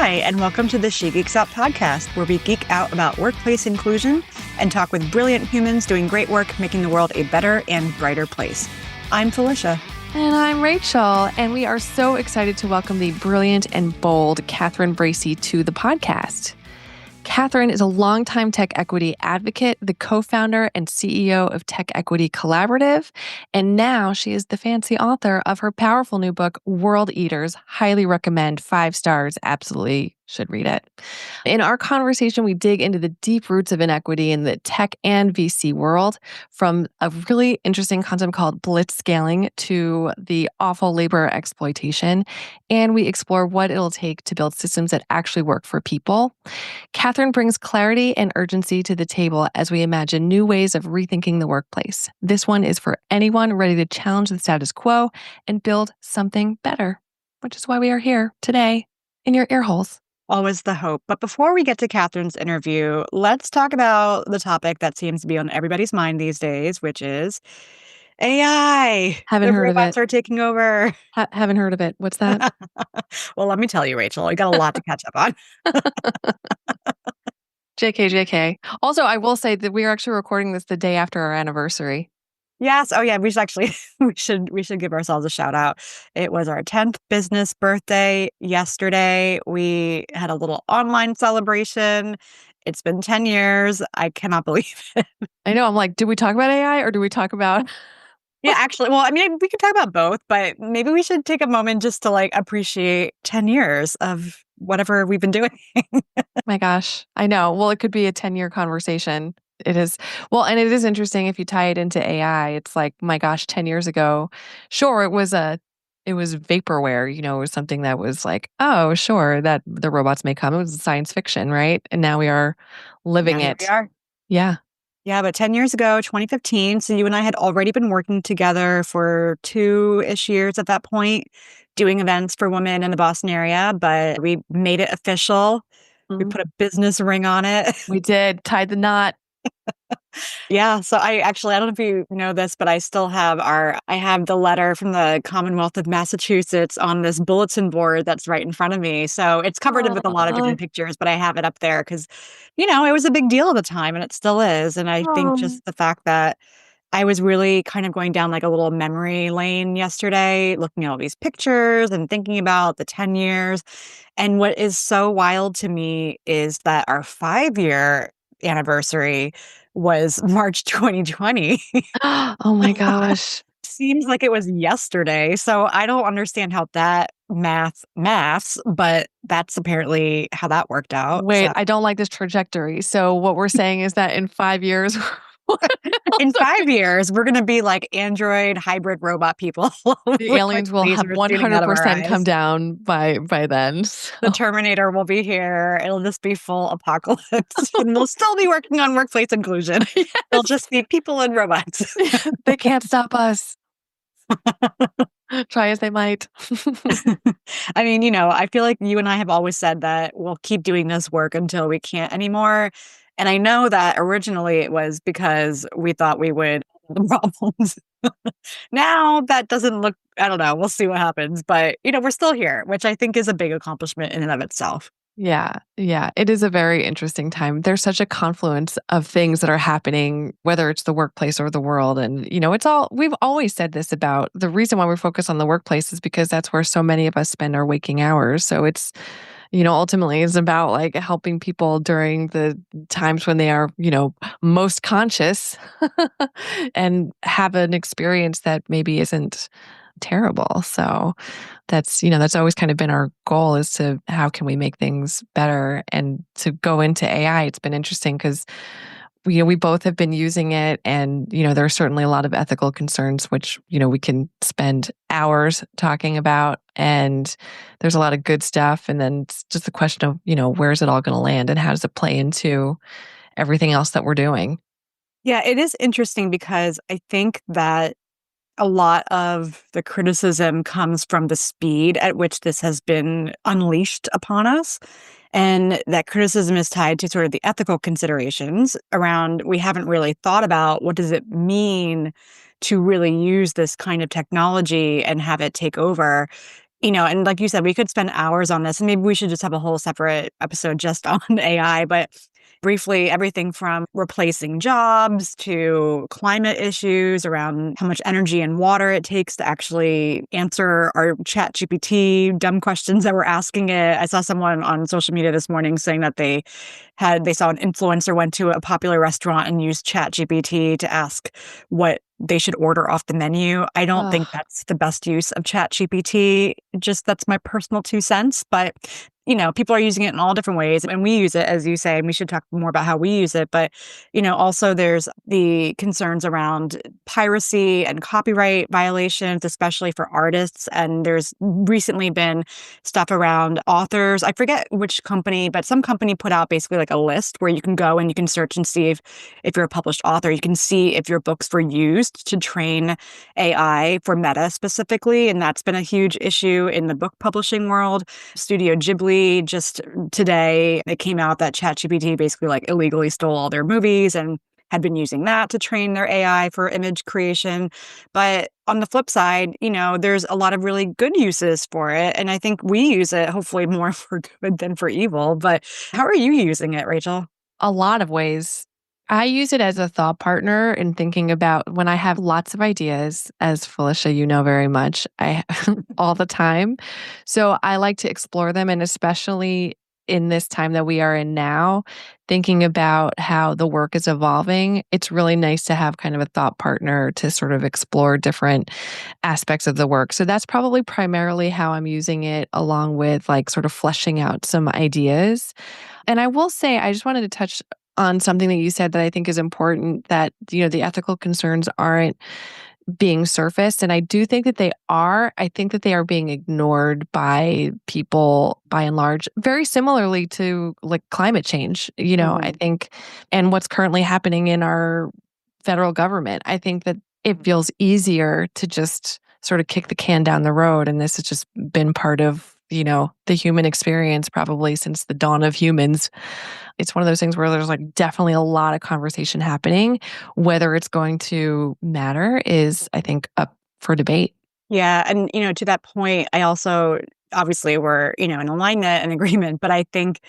Hi, and welcome to the She Geeks Out podcast, where we geek out about workplace inclusion and talk with brilliant humans doing great work, making the world a better and brighter place. I'm Felicia. And I'm Rachel, and we are so excited to welcome the brilliant and bold Catherine Bracy to the podcast. Catherine is a longtime tech equity advocate, the co-founder and CEO of TechEquity Collaborative, and now she is the fancy author of her powerful new book, World Eaters. Highly recommend, 5 stars, absolutely should read it. In our conversation, we dig into the deep roots of inequity in the tech and VC world, from a really interesting concept called Blitzscaling to the awful labor exploitation, and we explore what it'll take to build systems that actually work for people. Catherine brings clarity and urgency to the table as we imagine new ways of rethinking the workplace. This one is for anyone ready to challenge the status quo and build something better, which is why we are here today in your ear holes. Always the hope. But before we get to Catherine's interview, let's talk about the topic that seems to be on everybody's mind these days, which is AI. Haven't heard of it. Robots are taking over. Haven't heard of it. What's that? Well, let me tell you, Rachel, you got a lot to catch up on. JK. Also, I will say that we are actually recording this the day after our anniversary. Yes. Oh, yeah. We should actually we should give ourselves a shout out. It was our 10th business birthday yesterday. We had a little online celebration. It's been 10 years. I cannot believe it. I know. I'm like, do we talk about AI or do we talk about? Yeah, actually, well, I mean, we could talk about both, but maybe we should take a moment just to appreciate 10 years of whatever we've been doing. My gosh, I know. Well, it could be a 10-year conversation. It is. Well, and it is interesting if you tie it into AI. It's like, my gosh, 10 years ago, sure, it was vaporware, it was something that was like, oh, sure, that the robots may come. It was science fiction, right? And now we are living it. We are. Yeah. Yeah, but 10 years ago, 2015, so you and I had already been working together for 2-ish years at that point, doing events for women in the Boston area, but we made it official. We put a business ring on it. We did, tied the knot. Yeah, so I don't know if you know this, but I still have I have the letter from the Commonwealth of Massachusetts on this bulletin board that's right in front of me. So it's covered with a lot of different pictures, but I have it up there because, it was a big deal at the time and it still is. And I think just the fact that I was really kind of going down like a little memory lane yesterday, looking at all these pictures and thinking about the 10 years. And what is so wild to me is that our 5-year anniversary was March 2020. Oh my gosh. Seems like it was yesterday. So I don't understand how that maths, but that's apparently how that worked out. Wait, So. I don't like this trajectory. So what we're saying is that in 5 years, in 5 years, we're going to be like android hybrid robot people. The aliens will have 100% come down by then. So. The Terminator will be here. It'll just be full apocalypse. And we'll still be working on workplace inclusion. Yes. It'll just be people and robots. They can't stop us. Try as they might. I mean, I feel like you and I have always said that we'll keep doing this work until we can't anymore. And I know that originally it was because we thought we would the problems. Now that doesn't look, I don't know, we'll see what happens. But, we're still here, which I think is a big accomplishment in and of itself. Yeah. It is a very interesting time. There's such a confluence of things that are happening, whether it's the workplace or the world. And, we've always said this about the reason why we focus on the workplace is because that's where so many of us spend our waking hours. So it's, ultimately it's about like helping people during the times when they are, most conscious and have an experience that maybe isn't terrible. So that's always kind of been our goal, is to how can we make things better. And to go into AI, it's been interesting because we both have been using it, and there are certainly a lot of ethical concerns which we can spend hours talking about, and there's a lot of good stuff, and then it's just the question of where's it all going to land and how does it play into everything else that we're doing. Yeah, it is interesting because I think that a lot of the criticism comes from the speed at which this has been unleashed upon us. And that criticism is tied to sort of the ethical considerations around, we haven't really thought about what does it mean to really use this kind of technology and have it take over. And like you said, we could spend hours on this, and maybe we should just have a whole separate episode just on AI. But briefly, everything from replacing jobs to climate issues around how much energy and water it takes to actually answer our chat GPT dumb questions that we're asking it. I saw someone on social media this morning saying that they saw an influencer went to a popular restaurant and used chat GPT to ask what they should order off the menu. I don't think Ugh. that's the best use of chat GPT. Just that's my personal 2 cents. But people are using it in all different ways. And we use it, as you say, and we should talk more about how we use it. But, also there's the concerns around piracy and copyright violations, especially for artists. And there's recently been stuff around authors. I forget which company, but some company put out basically like a list where you can go and you can search and see if you're a published author. You can see if your books were used to train AI for Meta specifically. And that's been a huge issue in the book publishing world. Studio Ghibli, just today, it came out that ChatGPT basically like illegally stole all their movies and had been using that to train their AI for image creation. But on the flip side, there's a lot of really good uses for it. And I think we use it hopefully more for good than for evil. But how are you using it, Rachel? A lot of ways. I use it as a thought partner in thinking about when I have lots of ideas, as Felicia, you know very much, I all the time. So I like to explore them, and especially in this time that we are in now, thinking about how the work is evolving, it's really nice to have kind of a thought partner to sort of explore different aspects of the work. So that's probably primarily how I'm using it, along with like sort of fleshing out some ideas. And I will say, I just wanted to touch on something that you said that I think is important, that, the ethical concerns aren't being surfaced. And I do think that they are. I think that they are being ignored by people by and large, very similarly to like climate change, I Mhm. think, and what's currently happening in our federal government. I think that it feels easier to just sort of kick the can down the road. And this has just been part of, the human experience probably since the dawn of humans. It's one of those things where there's like definitely a lot of conversation happening. Whether it's going to matter is, I think, up for debate. Yeah. And, to that point, I also, obviously, we're, in alignment and agreement, but I think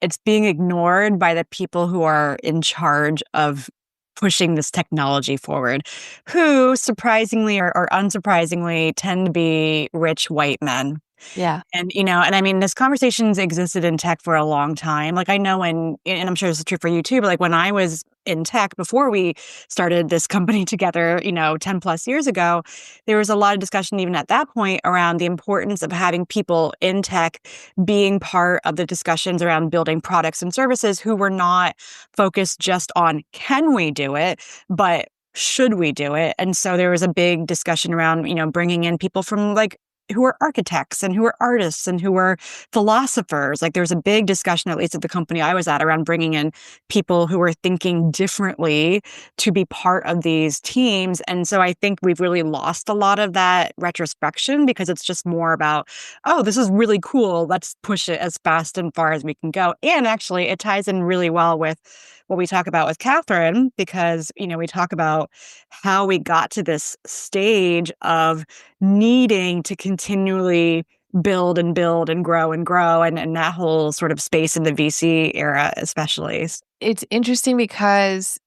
it's being ignored by the people who are in charge of pushing this technology forward, who surprisingly or unsurprisingly tend to be rich white men. Yeah. And I mean, this conversation's existed in tech for a long time. Like I know and I'm sure this is true for you too, but like when I was in tech before we started this company together, 10 plus years ago, there was a lot of discussion even at that point around the importance of having people in tech being part of the discussions around building products and services who were not focused just on can we do it, but should we do it? And so there was a big discussion around, bringing in people from like who are architects and who are artists and who are philosophers. Like there's a big discussion, at least at the company I was at, around bringing in people who are thinking differently to be part of these teams. And so I think we've really lost a lot of that retrospection because it's just more about, oh, this is really cool. Let's push it as fast and far as we can go. And actually, it ties in really well with what we talk about with Catherine, because, we talk about how we got to this stage of needing to continually build and build and grow and that whole sort of space in the VC era, especially. It's interesting because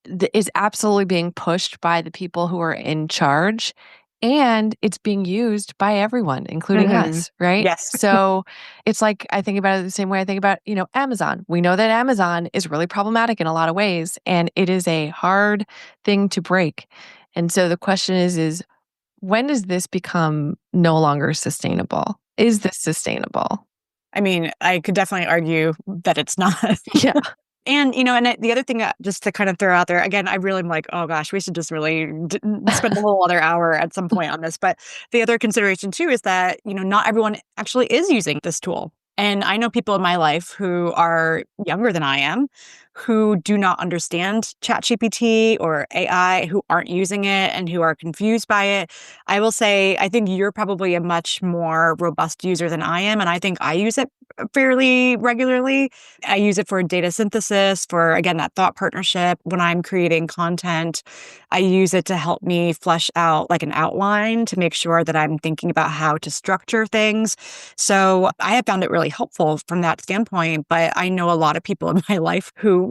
it's absolutely being pushed by the people who are in charge, and it's being used by everyone, including Mhm. us, right? Yes. So it's like I think about it the same way I think about, Amazon. We know that Amazon is really problematic in a lot of ways, and it is a hard thing to break. And so the question is when does this become no longer sustainable? Is this sustainable? I mean, I could definitely argue that it's not. Yeah. And, the other thing, just to kind of throw out there, again, I really am like, oh gosh, we should just really spend a whole other hour at some point on this. But the other consideration too is that, not everyone actually is using this tool. And I know people in my life who are younger than I am, who do not understand ChatGPT or AI, who aren't using it and who are confused by it. I will say, I think you're probably a much more robust user than I am. And I think I use it fairly regularly. I use it for data synthesis, for, again, that thought partnership. When I'm creating content, I use it to help me flesh out like an outline to make sure that I'm thinking about how to structure things. So I have found it really helpful from that standpoint. But I know a lot of people in my life who,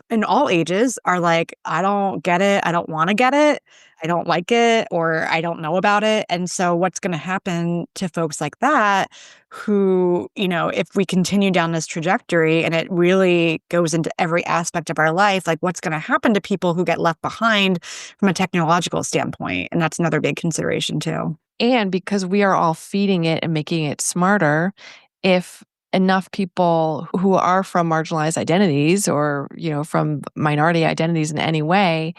in all ages are like, I don't get it. I don't want to get it. I don't like it, or I don't know about it. And so what's going to happen to folks like that who, if we continue down this trajectory and it really goes into every aspect of our life, like what's going to happen to people who get left behind from a technological standpoint? And that's another big consideration too. And because we are all feeding it and making it smarter, if enough people who are from marginalized identities or, from minority identities in any way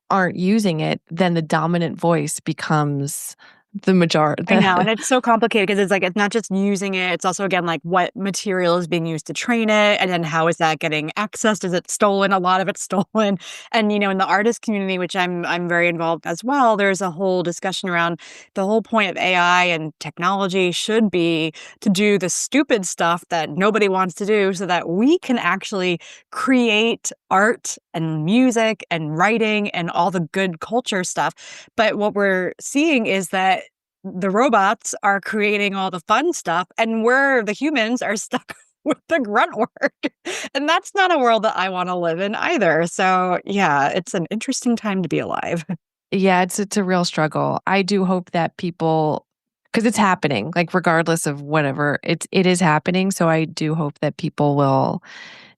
aren't using it, then the dominant voice becomes the majority. I know. And it's so complicated because it's like, it's not just using it. It's also, again, like what material is being used to train it. And then how is that getting accessed? Is it stolen? A lot of it's stolen. And, in the artist community, which I'm very involved as well, there's a whole discussion around the whole point of AI and technology should be to do the stupid stuff that nobody wants to do so that we can actually create art and music and writing and all the good culture stuff. But what we're seeing is that the robots are creating all the fun stuff and we're the humans are stuck with the grunt work. And that's not a world that I want to live in either. So yeah, it's an interesting time to be alive. Yeah, it's a real struggle. I do hope that people, because it's happening, like regardless of whatever, it is happening. So I do hope that people will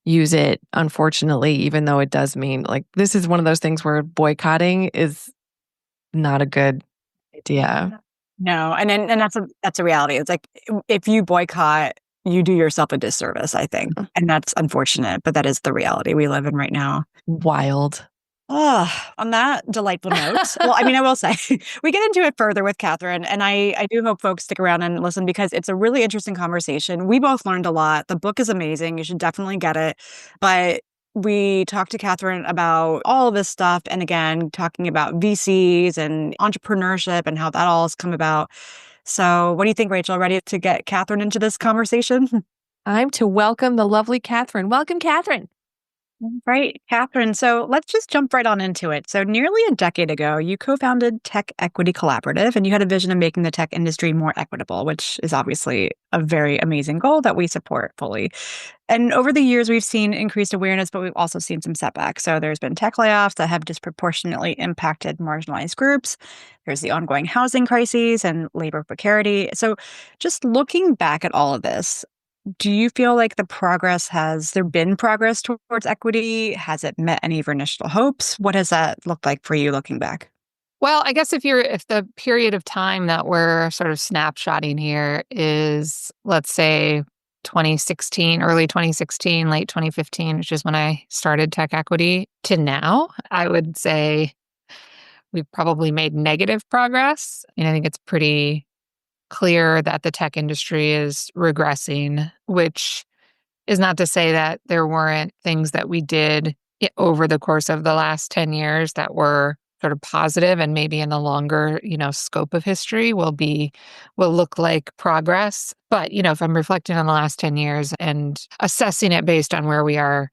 use it, unfortunately, even though it does mean like this is one of those things where boycotting is not a good idea. No, and that's a reality. It's like if you boycott, you do yourself a disservice, I think. And that's unfortunate, but that is the reality we live in right now. Wild. Oh, on that delightful note, well, I will say we get into it further with Catherine, and I do hope folks stick around and listen because it's a really interesting conversation. We both learned a lot. The book is amazing. You should definitely get it. But we talked to Catherine about all of this stuff. And again, talking about VCs and entrepreneurship and how that all has come about. So what do you think, Rachel? Ready to get Catherine into this conversation? I'm to welcome the lovely Catherine. Welcome, Catherine. Right, Catherine. So let's just jump right on into it. So nearly a decade ago, you co-founded TechEquity Collaborative, and you had a vision of making the tech industry more equitable, which is obviously a very amazing goal that we support fully. And over the years, we've seen increased awareness, but we've also seen some setbacks. So there's been tech layoffs that have disproportionately impacted marginalized groups. There's the ongoing housing crises and labor precarity. So just looking back at all of this, do you feel like has there been progress towards equity? Has it met any of your initial hopes? What has that looked like for you looking back? Well, I guess if the period of time that we're sort of snapshotting here is, let's say, 2016, early 2016, late 2015, which is when I started TechEquity, to now, I would say we've probably made negative progress. And I think it's pretty clear that the tech industry is regressing, which is not to say that there weren't things that we did over the course of the last 10 years that were sort of positive and maybe in the longer, scope of history will look like progress. But, if I'm reflecting on the last 10 years and assessing it based on where we are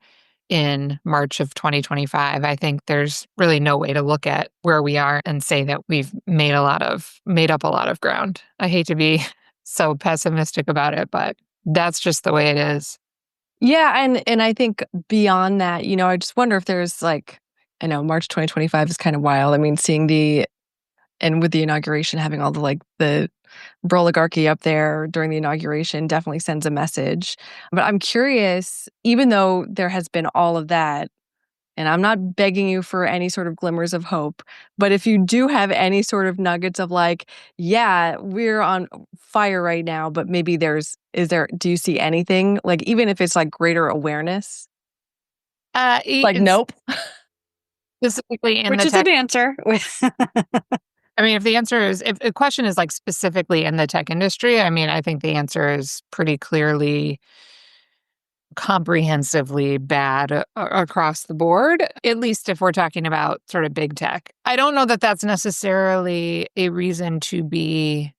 in March of 2025, I think there's really no way to look at where we are and say that we've made up a lot of ground. I hate to be so pessimistic about it, but that's just the way it is. Yeah, and I think beyond that, I just wonder if there's I know March 2025 is kind of wild. Seeing and with the inauguration, having all the oligarchy up there during the inauguration definitely sends a message. But I'm curious, even though there has been all of that, and I'm not begging you for any sort of glimmers of hope, but if you do have any sort of nuggets of yeah, we're on fire right now, but maybe do you see anything? Even if it's greater awareness? Nope. Specifically in Which the is tech. an answer. If the question is specifically in the tech industry, I think the answer is pretty clearly comprehensively bad across the board, at least if we're talking about sort of big tech. I don't know that that's necessarily a reason to be,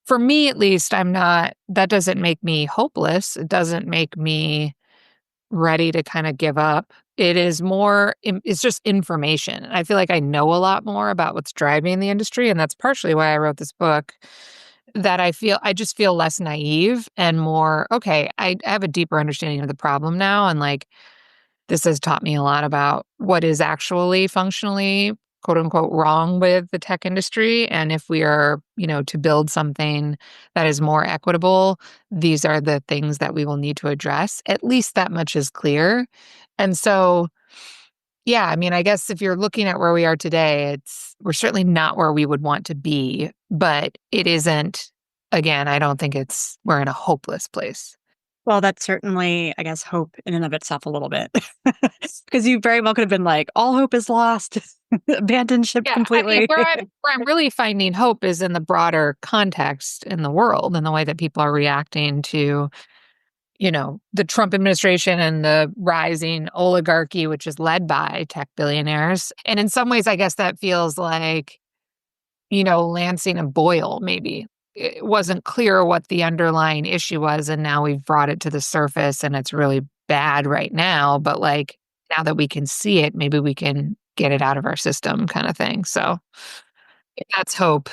for me at least, that doesn't make me hopeless. It doesn't make me ready to kind of give up. It's just information. I feel like I know a lot more about what's driving the industry. And that's partially why I wrote this book, that I just feel less naive and more, okay, I have a deeper understanding of the problem now. And like, this has taught me a lot about what is actually functionally, quote unquote, wrong with the tech industry. And if we are, to build something that is more equitable, these are the things that we will need to address. At least that much is clear. And so, yeah, I mean, I guess if you're looking at where we are today, we're certainly not where we would want to be, but it isn't, again, I don't think we're in a hopeless place. Well, that's certainly, I guess, hope in and of itself a little bit. Because you very well could have been like, all hope is lost, abandon ship Yeah, I mean, completely. where I'm really finding hope is in the broader context in the world and the way that people are reacting to, the Trump administration and the rising oligarchy, which is led by tech billionaires. And in some ways, I guess that feels like, lancing a boil, maybe. It wasn't clear what the underlying issue was, and now we've brought it to the surface and it's really bad right now. But like, now that we can see it, maybe we can get it out of our system, kind of thing. So that's hope.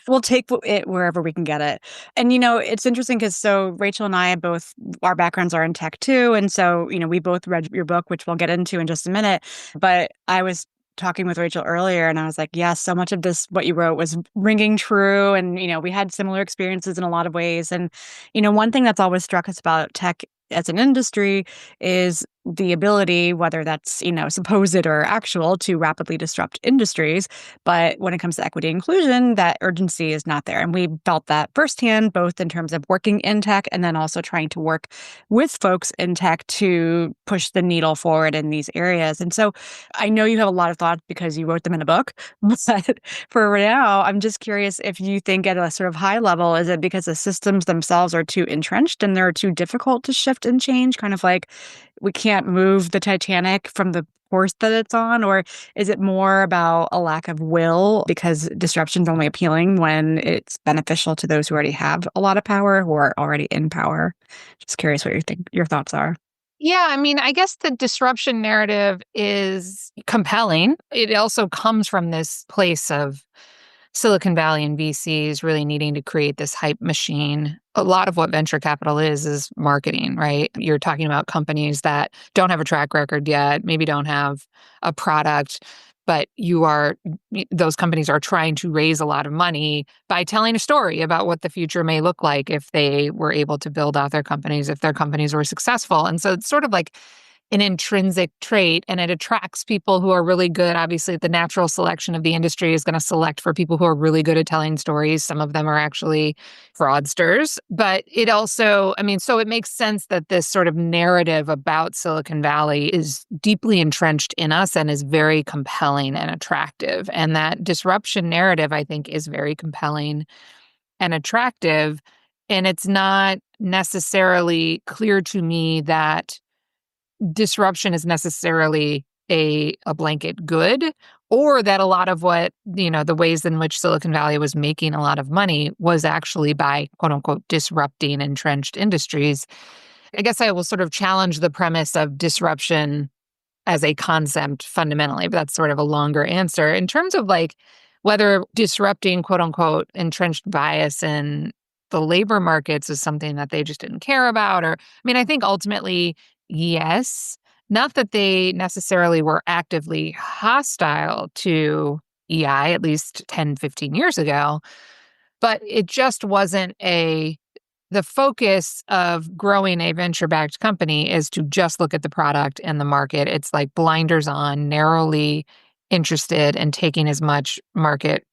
We'll take it wherever we can get it. And, it's interesting because Rachel and I both, our backgrounds are in tech too. And so, we both read your book, which we'll get into in just a minute. But I was talking with Rachel earlier and I was like, yeah, so much of this, what you wrote was ringing true. And, we had similar experiences in a lot of ways. And, one thing that's always struck us about tech as an industry is the ability, whether that's, supposed or actual, to rapidly disrupt industries. But when it comes to equity inclusion, that urgency is not there. And we felt that firsthand, both in terms of working in tech and then also trying to work with folks in tech to push the needle forward in these areas. And so I know you have a lot of thoughts because you wrote them in a book. But for now, I'm just curious if you think at a sort of high level, is it because the systems themselves are too entrenched and they're too difficult to shift and change? Kind of like we can't move the Titanic from the course that it's on? Or is it more about a lack of will because disruption's only appealing when it's beneficial to those who already have a lot of power, who are already in power? Just curious what your thoughts are. Yeah, I mean, I guess the disruption narrative is compelling. It also comes from this place of Silicon Valley and VCs really needing to create this hype machine. A lot of what venture capital is marketing, right? You're talking about companies that don't have a track record yet, maybe don't have a product, but those companies are trying to raise a lot of money by telling a story about what the future may look like if they were able to build out their companies, if their companies were successful. And so it's sort of like an intrinsic trait, and it attracts people who are really good. Obviously, the natural selection of the industry is going to select for people who are really good at telling stories. Some of them are actually fraudsters, but it also, I mean, so it makes sense that this sort of narrative about Silicon Valley is deeply entrenched in us and is very compelling and attractive. And that disruption narrative, I think, is very compelling and attractive. And it's not necessarily clear to me that disruption is necessarily a blanket good, or that a lot of what, the ways in which Silicon Valley was making a lot of money was actually by, quote unquote, disrupting entrenched industries. I guess I will sort of challenge the premise of disruption as a concept fundamentally, but that's sort of a longer answer. In terms of like whether disrupting, quote unquote, entrenched bias in the labor markets is something that they just didn't care about, or, I mean, I think ultimately, yes. Not that they necessarily were actively hostile to EI, at least 10, 15 years ago, but it just wasn't the focus of growing a venture-backed company is to just look at the product and the market. It's like blinders on, narrowly interested in taking as much market,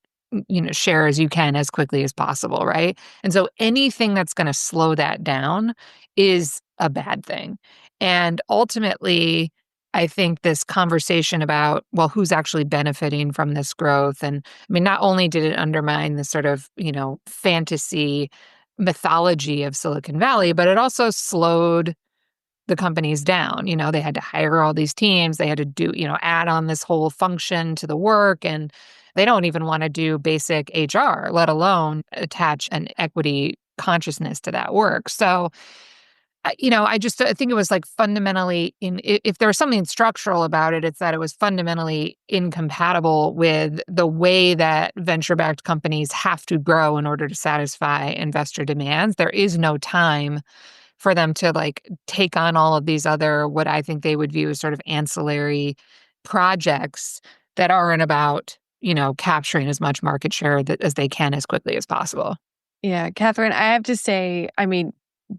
share as you can as quickly as possible, right? And so anything that's going to slow that down is a bad thing. And ultimately, I think this conversation about, well, who's actually benefiting from this growth? And I mean, not only did it undermine the sort of, fantasy mythology of Silicon Valley, but it also slowed the companies down. They had to hire all these teams. They had to do, add on this whole function to the work. And they don't even want to do basic HR, let alone attach an equity consciousness to that work. So, I think it was like fundamentally if there was something structural about it, it's that it was fundamentally incompatible with the way that venture-backed companies have to grow in order to satisfy investor demands. There is no time for them to like take on all of these other, what I think they would view as sort of ancillary projects that aren't about, capturing as much market share as they can as quickly as possible. Yeah, Catherine, I have to say, I mean,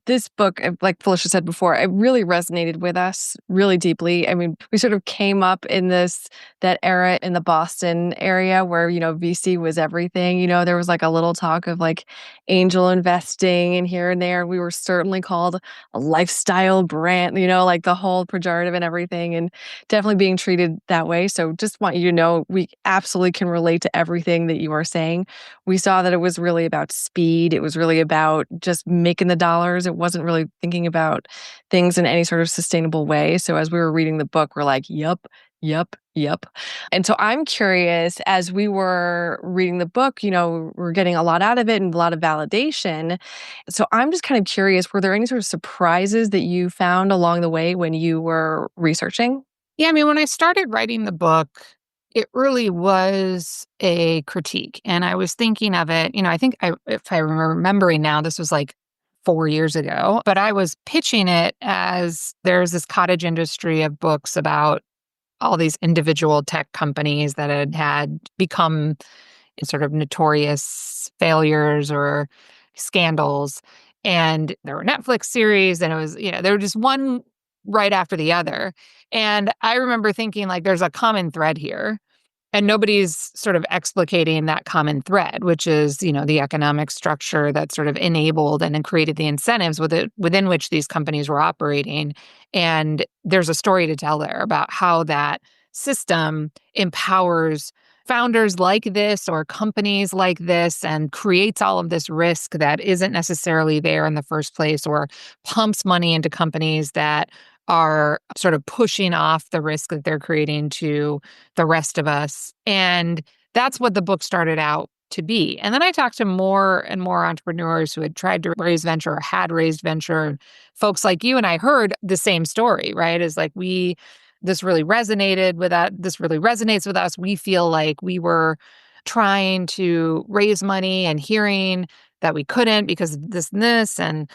this book, like Felicia said before, it really resonated with us really deeply. I mean, we sort of came up in that era in the Boston area where, VC was everything. There was like a little talk of like angel investing and here and there. We were certainly called a lifestyle brand, like the whole pejorative and everything, and definitely being treated that way. So just want you to know, we absolutely can relate to everything that you are saying. We saw that it was really about speed. It was really about just making the dollars. It wasn't really thinking about things in any sort of sustainable way. So as we were reading the book, we're like, yep, yep, yep. And so I'm curious, as we were reading the book, we're getting a lot out of it and a lot of validation. So I'm just kind of curious, were there any sort of surprises that you found along the way when you were researching? Yeah, I mean, when I started writing the book, it really was a critique. And I was thinking of it, if I'm remembering now, this was like 4 years ago, but I was pitching it as there's this cottage industry of books about all these individual tech companies that had become sort of notorious failures or scandals. And there were Netflix series, and it was, they were just one right after the other. And I remember thinking, like, there's a common thread here. And nobody's sort of explicating that common thread, which is, the economic structure that sort of enabled and then created the incentives within which these companies were operating. And there's a story to tell there about how that system empowers founders like this or companies like this and creates all of this risk that isn't necessarily there in the first place, or pumps money into companies that are sort of pushing off the risk that they're creating to the rest of us. And that's what the book started out to be. And then I talked to more and more entrepreneurs who had tried to raise venture or had raised venture, folks like you, and I heard the same story, right? Is like, this really resonated with us. This really resonates with us. We feel like we were trying to raise money and hearing that we couldn't because of this and this. And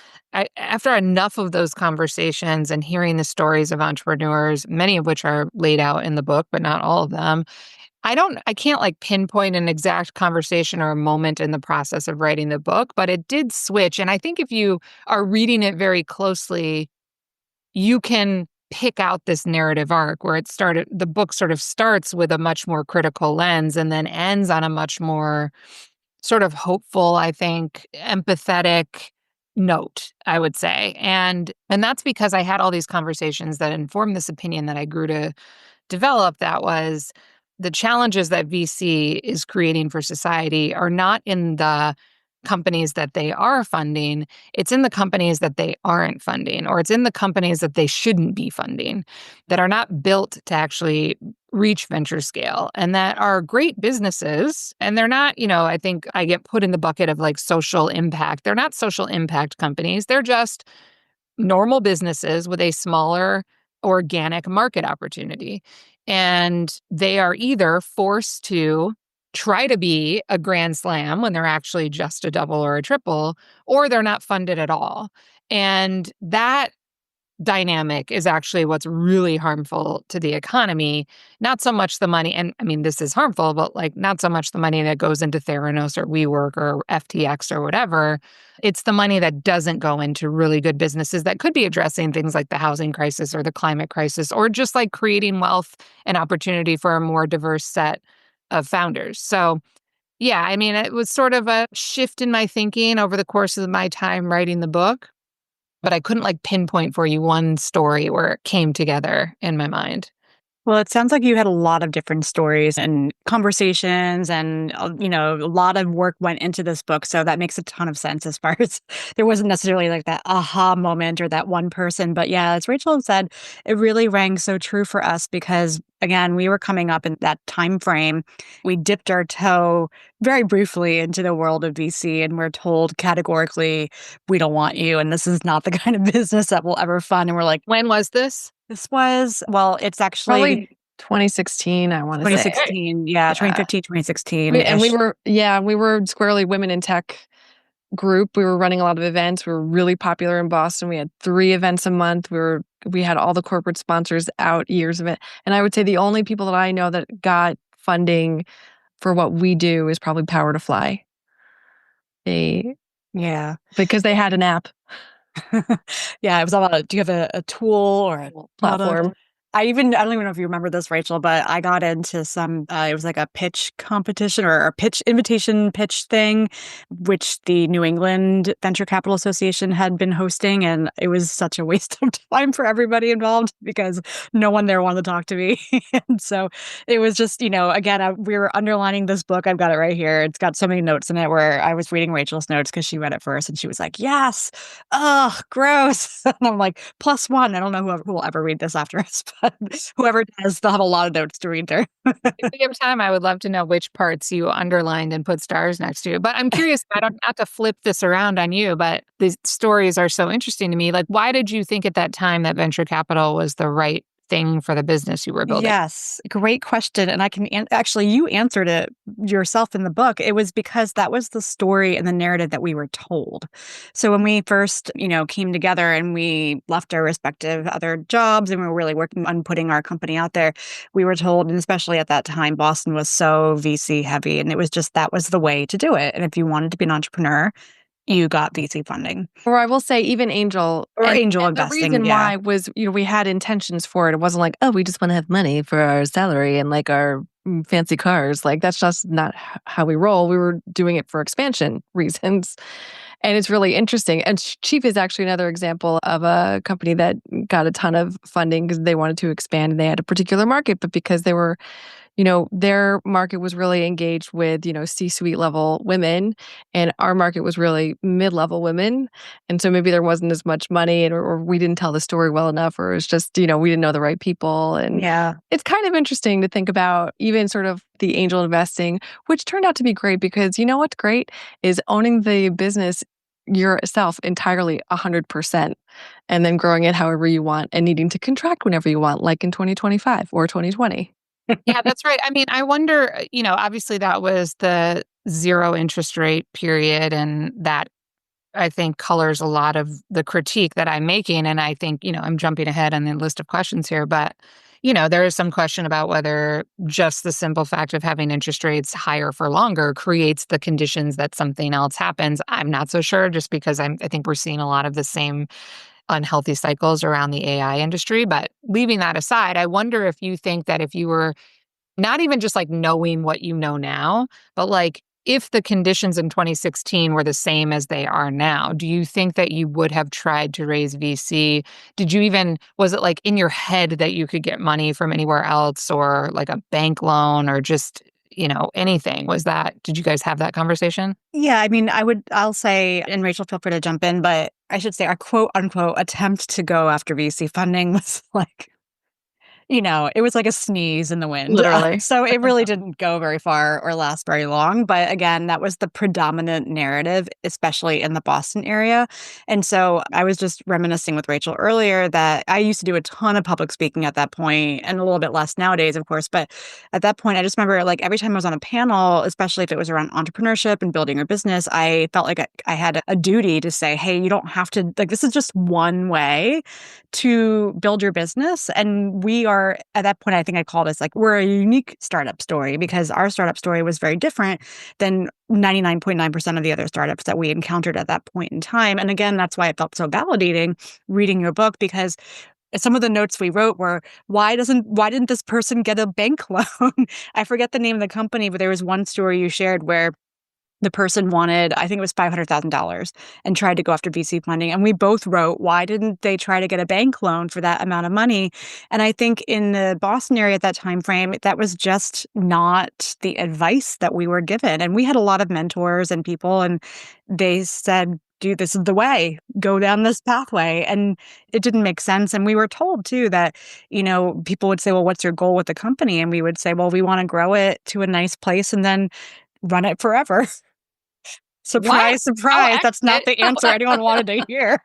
after enough of those conversations and hearing the stories of entrepreneurs, many of which are laid out in the book, but not all of them, I can't like pinpoint an exact conversation or a moment in the process of writing the book, but it did switch. And I think if you are reading it very closely, you can pick out this narrative arc where the book sort of starts with a much more critical lens and then ends on a much more sort of hopeful, I think, empathetic note, I would say. And that's because I had all these conversations that informed this opinion that I grew to develop, that was the challenges that VC is creating for society are not in the companies that they are funding, it's in the companies that they aren't funding, or it's in the companies that they shouldn't be funding, that are not built to actually reach venture scale, and that are great businesses. And they're not, I think I get put in the bucket of like social impact. They're not social impact companies. They're just normal businesses with a smaller organic market opportunity. And they are either forced to try to be a grand slam when they're actually just a double or a triple, or they're not funded at all. And that dynamic is actually what's really harmful to the economy. Not so much the money, and I mean, this is harmful, but like not so much the money that goes into Theranos or WeWork or FTX or whatever. It's the money that doesn't go into really good businesses that could be addressing things like the housing crisis or the climate crisis, or just like creating wealth and opportunity for a more diverse set of founders. So yeah, I mean, it was sort of a shift in my thinking over the course of my time writing the book, but I couldn't like pinpoint for you one story where it came together in my mind. Well, it sounds like you had a lot of different stories and conversations and, a lot of work went into this book. So that makes a ton of sense as far as there wasn't necessarily like that aha moment or that one person. But yeah, as Rachel said, it really rang so true for us because again, we were coming up in that time frame. We dipped our toe very briefly into the world of VC and we're told categorically, we don't want you. And this is not the kind of business that will ever fund. And we're like, When was this? this was well, it's actually Probably 2016, I want to say. 2016, yeah, Yeah. 2015, We 2016-ish. were, yeah, we were squarely women in tech group. We were running a lot of events. We were really popular in Boston. We had 3 events a month. We had all the corporate sponsors out years of it. And I would say the only people that I know that got funding for what we do is probably Power to Fly. They Yeah. because they had an app Yeah, it was all about, do you have a tool or a product? platform. I don't even know if you remember this, Rachel, but I got into some, it was like a pitch competition or a pitch invitation pitch thing, which the New England Venture Capital Association had been hosting. And it was such a waste of time for everybody involved because no one there wanted to talk to me. And so it was just, again, we were underlining this book. I've got it right here. It's got so many notes in it where I was reading Rachel's notes because she read it first and she was like, yes, ugh, gross. And I'm like, +1. I don't know who will ever read this after us, but whoever does, they'll have a lot of notes to read there. If we have time, I would love to know which parts you underlined and put stars next to. But I'm curious, I don't have to flip this around on you, but these stories are so interesting to me. Like, why did you think at that time that venture capital was the right thing for the business you were building? Yes, great question. And I can actually, you answered it yourself in the book. It was because that was the story and the narrative that we were told. So when we first, came together and we left our respective other jobs and we were really working on putting our company out there, we were told, and especially at that time, Boston was so VC heavy. And it was just that was the way to do it. And if you wanted to be an entrepreneur, you got VC funding Or I will say even angel or angel and the investing. reason Yeah. why was, we had intentions for it. It wasn't like, oh, we just want to have money for our salary and like our fancy cars. Like that's just not how we roll. We were doing it for expansion reasons. And it's really interesting. And Chief is actually another example of a company that got a ton of funding because they wanted to expand and they had a particular market, but because they were their market was really engaged with, C-suite level women, and our market was really mid-level women. And so maybe there wasn't as much money or we didn't tell the story well enough, or it's just, we didn't know the right people. And Yeah. it's kind of interesting to think about even sort of the angel investing, which turned out to be great because you know what's great is owning the business yourself entirely 100% and then growing it however you want and needing to contract whenever you want, like in 2025 or 2020. Yeah, that's right. I mean, I wonder, obviously that was the zero interest rate period, and that I think colors a lot of the critique that I'm making. And I think, I'm jumping ahead on the list of questions here, but, there is some question about whether just the simple fact of having interest rates higher for longer creates the conditions that something else happens. I'm not so sure just because I think we're seeing a lot of the same unhealthy cycles around the AI industry. But leaving that aside, I wonder if you think that if you were not even just like knowing what you know now, but like if the conditions in 2016 were the same as they are now, do you think that you would have tried to raise VC? Was it like in your head that you could get money from anywhere else or like a bank loan or just, anything? Did you guys have that conversation? Yeah, I mean, I'll say, and Rachel, feel free to jump in, but I should say our quote unquote attempt to go after VC funding was like, it was like a sneeze in the wind. Literally. So it really didn't go very far or last very long. But again, that was the predominant narrative, especially in the Boston area. And so I was just reminiscing with Rachel earlier that I used to do a ton of public speaking at that point and a little bit less nowadays, of course. But at that point, I just remember like every time I was on a panel, especially if it was around entrepreneurship and building your business, I felt like I had a duty to say, hey, you don't have to, like, this is just one way to build your business. And we are, at that point, I think I called us like, we're a unique startup story because our startup story was very different than 99.9% of the other startups that we encountered at that point in time. And again, that's why it felt so validating reading your book, because some of the notes we wrote were, why didn't this person get a bank loan? I forget the name of the company, but there was one story you shared where The person wanted, I think it was $500,000 and tried to go after VC funding. And we both wrote, why didn't they try to get a bank loan for that amount of money? And I think in the Boston area at that time frame, that was just not the advice that we were given. And we had a lot of mentors and people, and they said, dude, this is the way, go down this pathway. And it didn't make sense. And we were told too that, people would say, well, what's your goal with the company? And we would say, well, we want to grow it to a nice place and then run it forever. What? Surprise, Oh, surprise. That's not exit. the answer anyone wanted to hear.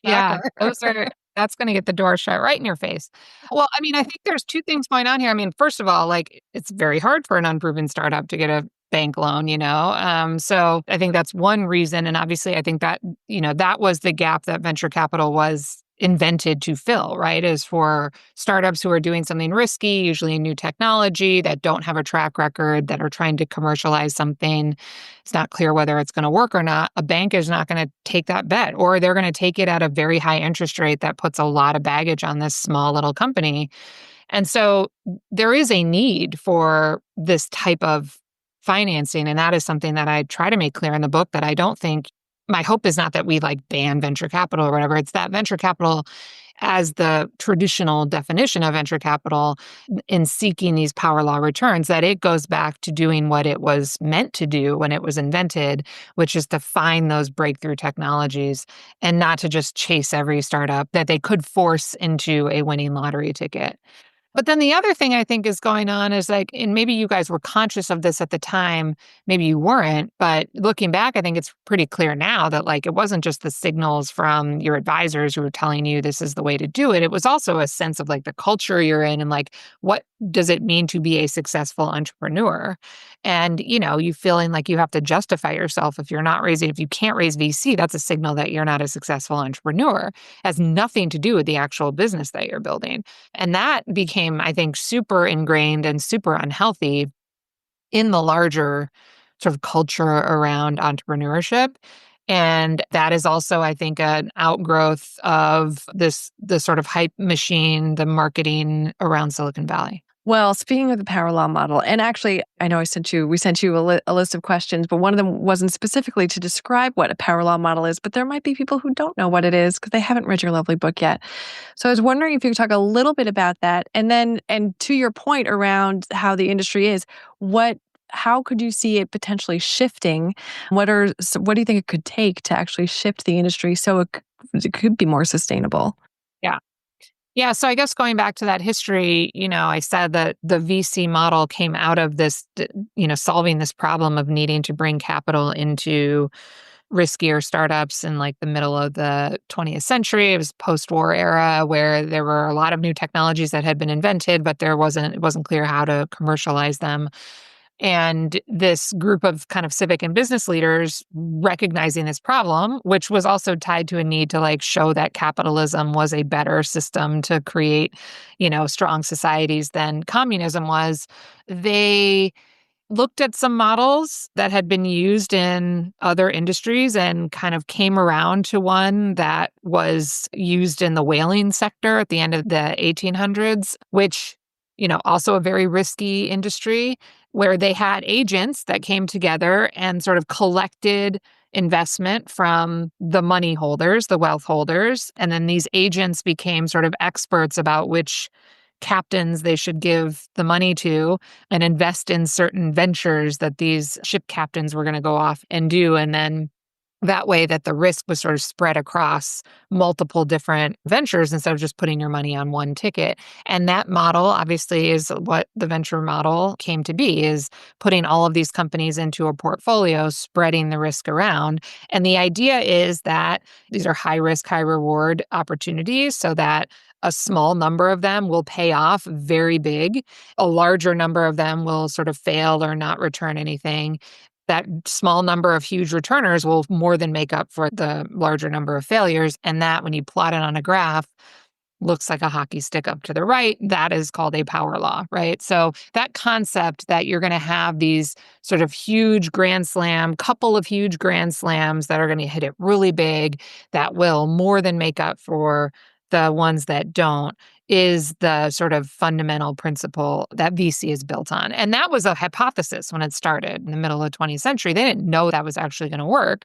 Yeah, Shocker. that's gonna get the door shut right in your face. Well, I mean, I think there's 2 things going on here. I mean, first of all, like, it's very hard for an unproven startup to get a bank loan, so I think that's one reason, and obviously, I think that, that was the gap that venture capital was invented to fill, right? Is for startups who are doing something risky, usually a new technology, that don't have a track record, that are trying to commercialize something. It's not clear whether it's going to work or not. A bank is not going to take that bet, or they're going to take it at a very high interest rate that puts a lot of baggage on this small little company. And so there is a need for this type of financing. And that is something that I try to make clear in the book, that I don't think, my hope is not that we like ban venture capital or whatever. It's that venture capital, as the traditional definition of venture capital, in seeking these power law returns, that it goes back to doing what it was meant to do when it was invented, which is to find those breakthrough technologies and not to just chase every startup that they could force into a winning lottery ticket. But then the other thing I think is going on is like, and maybe you guys were conscious of this at the time, maybe you weren't, but looking back, I think it's pretty clear now that like it wasn't just the signals from your advisors who were telling you this is the way to do it. It was also a sense of like the culture you're in and like, what does it mean to be a successful entrepreneur? And, you feeling like you have to justify yourself if if you can't raise VC, that's a signal that you're not a successful entrepreneur. It has nothing to do with the actual business that you're building. And that became, I think, super ingrained and super unhealthy in the larger sort of culture around entrepreneurship. And that is also, I think, an outgrowth of the sort of hype machine, the marketing around Silicon Valley. Well, speaking of the power law model, and actually, I know we sent you a list of questions, but one of them wasn't specifically to describe what a power law model is, but there might be people who don't know what it is because they haven't read your lovely book yet. So I was wondering if you could talk a little bit about that. And to your point around how the industry is, how could you see it potentially shifting? What do you think it could take to actually shift the industry so it could be more sustainable? Yeah. Yeah. So I guess going back to that history, I said that the VC model came out of this, solving this problem of needing to bring capital into riskier startups in like the middle of the 20th century. It was post-war era where there were a lot of new technologies that had been invented, but it wasn't clear how to commercialize them. And this group of kind of civic and business leaders recognizing this problem, which was also tied to a need to like show that capitalism was a better system to create, strong societies than communism was, they looked at some models that had been used in other industries and kind of came around to one that was used in the whaling sector at the end of the 1800s, which, also a very risky industry, where they had agents that came together and sort of collected investment from the money holders, the wealth holders. And then these agents became sort of experts about which captains they should give the money to and invest in certain ventures that these ship captains were going to go off and do. And then that way that the risk was sort of spread across multiple different ventures instead of just putting your money on one ticket. And that model obviously is what the venture model came to be, is putting all of these companies into a portfolio, spreading the risk around. And the idea is that these are high risk, high reward opportunities so that a small number of them will pay off very big. A larger number of them will sort of fail or not return anything. That small number of huge returners will more than make up for the larger number of failures. And that, when you plot it on a graph, looks like a hockey stick up to the right. That is called a power law, right? So that concept that you're going to have these sort of couple of huge grand slams that are going to hit it really big, that will more than make up for the ones that don't, is the sort of fundamental principle that VC is built on. And that was a hypothesis when it started in the middle of the 20th century. They didn't know that was actually going to work.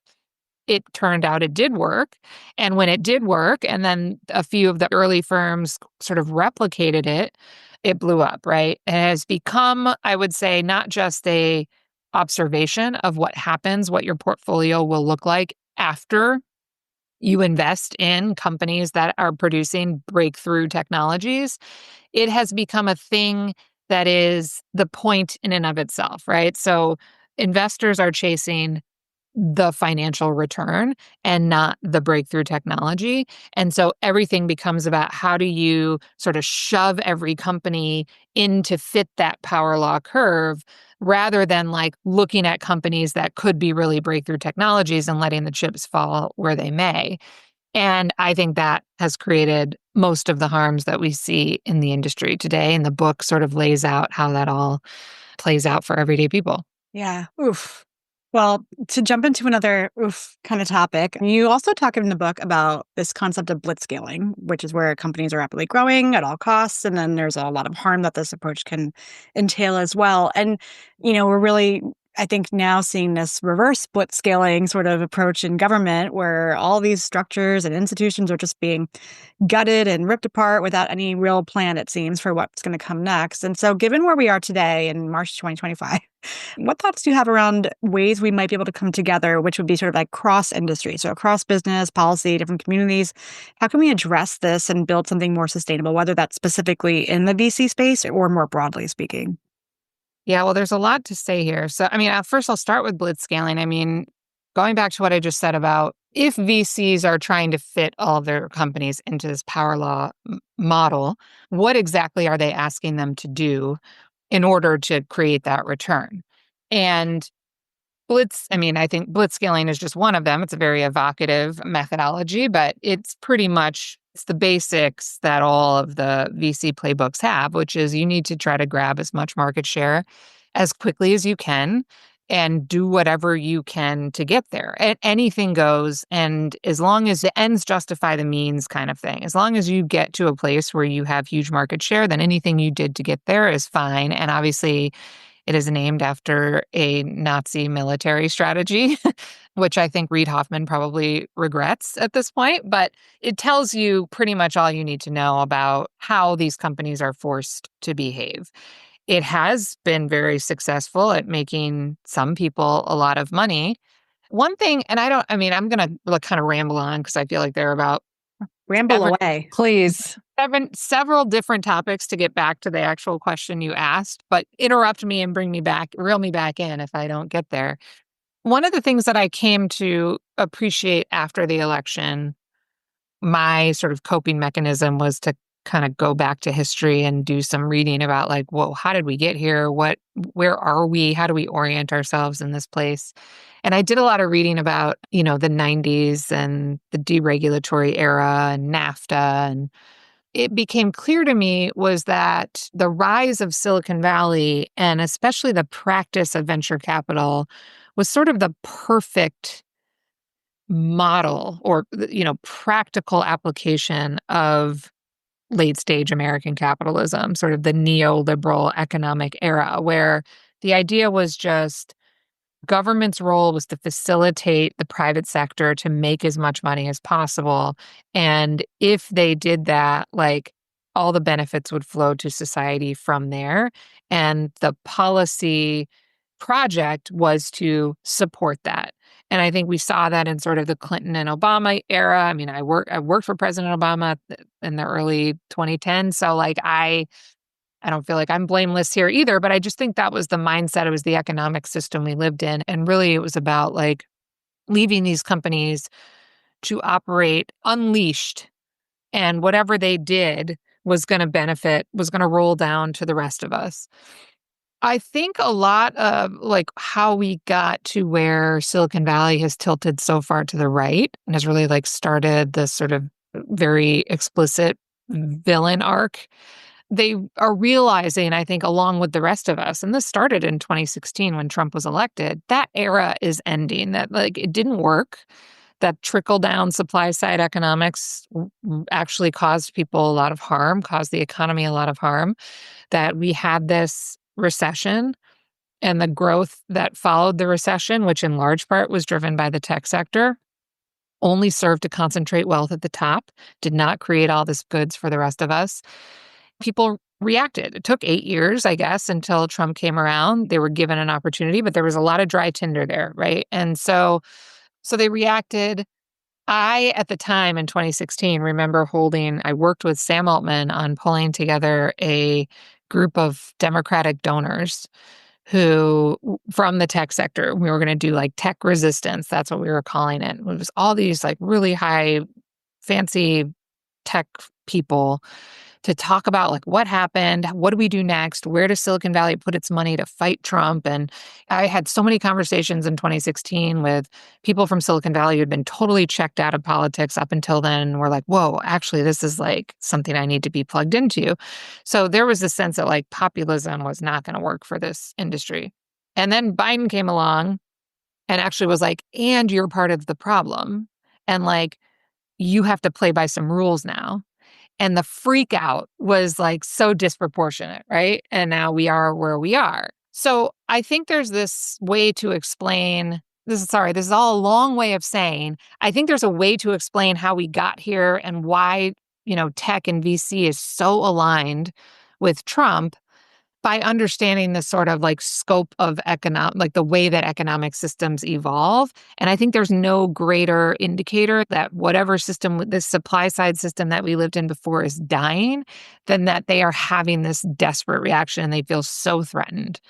It turned out it did work. And when it did work, and then a few of the early firms sort of replicated it, it blew up, right? It has become, I would say, not just a observation of what happens, what your portfolio will look like after you invest in companies that are producing breakthrough technologies. It has become a thing that is the point in and of itself, right? So investors are chasing the financial return and not the breakthrough technology. And so everything becomes about how do you sort of shove every company in to fit that power law curve rather than like looking at companies that could be really breakthrough technologies and letting the chips fall where they may. And I think that has created most of the harms that we see in the industry today. And the book sort of lays out how that all plays out for everyday people. Yeah. Oof. Well, to jump into another kind of topic, you also talk in the book about this concept of blitzscaling, which is where companies are rapidly growing at all costs. And then there's a lot of harm that this approach can entail as well. And, we're really, I think, now seeing this reverse blitzscaling sort of approach in government where all these structures and institutions are just being gutted and ripped apart without any real plan, it seems, for what's going to come next. And so, given where we are today in March 2025, what thoughts do you have around ways we might be able to come together, which would be sort of like cross industry, so across business, policy, different communities? How can we address this and build something more sustainable, whether that's specifically in the VC space or more broadly speaking? Yeah, well, there's a lot to say here. So, I mean, first I'll start with blitzscaling. I mean, going back to what I just said about if VCs are trying to fit all their companies into this power law model, what exactly are they asking them to do in order to create that return? And I think blitzscaling is just one of them. It's a very evocative methodology, but it's the basics that all of the VC playbooks have, which is you need to try to grab as much market share as quickly as you can and do whatever you can to get there. Anything goes. And as long as the ends justify the means kind of thing, as long as you get to a place where you have huge market share, then anything you did to get there is fine. And obviously, it is named after a Nazi military strategy, which I think Reid Hoffman probably regrets at this point. But it tells you pretty much all you need to know about how these companies are forced to behave. It has been very successful at making some people a lot of money. One thing, and I'm going to kind of ramble on because I feel like there are about Ramble away. Please. several different topics to get back to the actual question you asked, but interrupt me and reel me back in if I don't get there. One of the things that I came to appreciate after the election, my sort of coping mechanism was to kind of go back to history and do some reading about like, whoa, how did we get here? Where are we? How do we orient ourselves in this place? And I did a lot of reading about, the 90s and the deregulatory era and NAFTA. And it became clear to me was that the rise of Silicon Valley and especially the practice of venture capital was sort of the perfect model or, practical application of late stage American capitalism, sort of the neoliberal economic era, where the idea was just government's role was to facilitate the private sector to make as much money as possible. And if they did that, like all the benefits would flow to society from there. And the policy project was to support that. And I think we saw that in sort of the Clinton and Obama era. I mean, I worked for President Obama in the early 2010s. So like I don't feel like I'm blameless here either, but I just think that was the mindset. It was the economic system we lived in. And really it was about like leaving these companies to operate unleashed, and whatever they did was going to roll down to the rest of us. I think a lot of like how we got to where Silicon Valley has tilted so far to the right and has really like started this sort of very explicit villain arc. They are realizing, I think, along with the rest of us, and this started in 2016 when Trump was elected, that era is ending, that like it didn't work. that trickle down supply side economics actually caused people a lot of harm, caused the economy a lot of harm, that we had this recession and the growth that followed the recession, which in large part was driven by the tech sector, only served to concentrate wealth at the top, did not create all this goods for the rest of us. People reacted. It took 8 years, I guess, until Trump came around. They were given an opportunity, but there was a lot of dry tinder there, right? And so they reacted. I, at the time in 2016, remember I worked with Sam Altman on pulling together a group of Democratic donors who, from the tech sector, we were going to do like tech resistance. That's what we were calling it. It was all these like really high, fancy tech people to talk about like what happened, what do we do next, where does Silicon Valley put its money to fight Trump? And I had so many conversations in 2016 with people from Silicon Valley who had been totally checked out of politics up until then. We're like, whoa, actually, this is like something I need to be plugged into. So there was a sense that like populism was not going to work for this industry. And then Biden came along and actually was like, and you're part of the problem. And like, you have to play by some rules now. And the freak out was like so disproportionate, right? And now we are where we are. So I think there's this way to explain this is all a long way of saying, I think there's a way to explain how we got here and why, tech and VC is so aligned with Trump by understanding the sort of like scope of like the way that economic systems evolve. And I think there's no greater indicator that whatever system, this supply side system that we lived in before is dying than that they are having this desperate reaction and they feel so threatened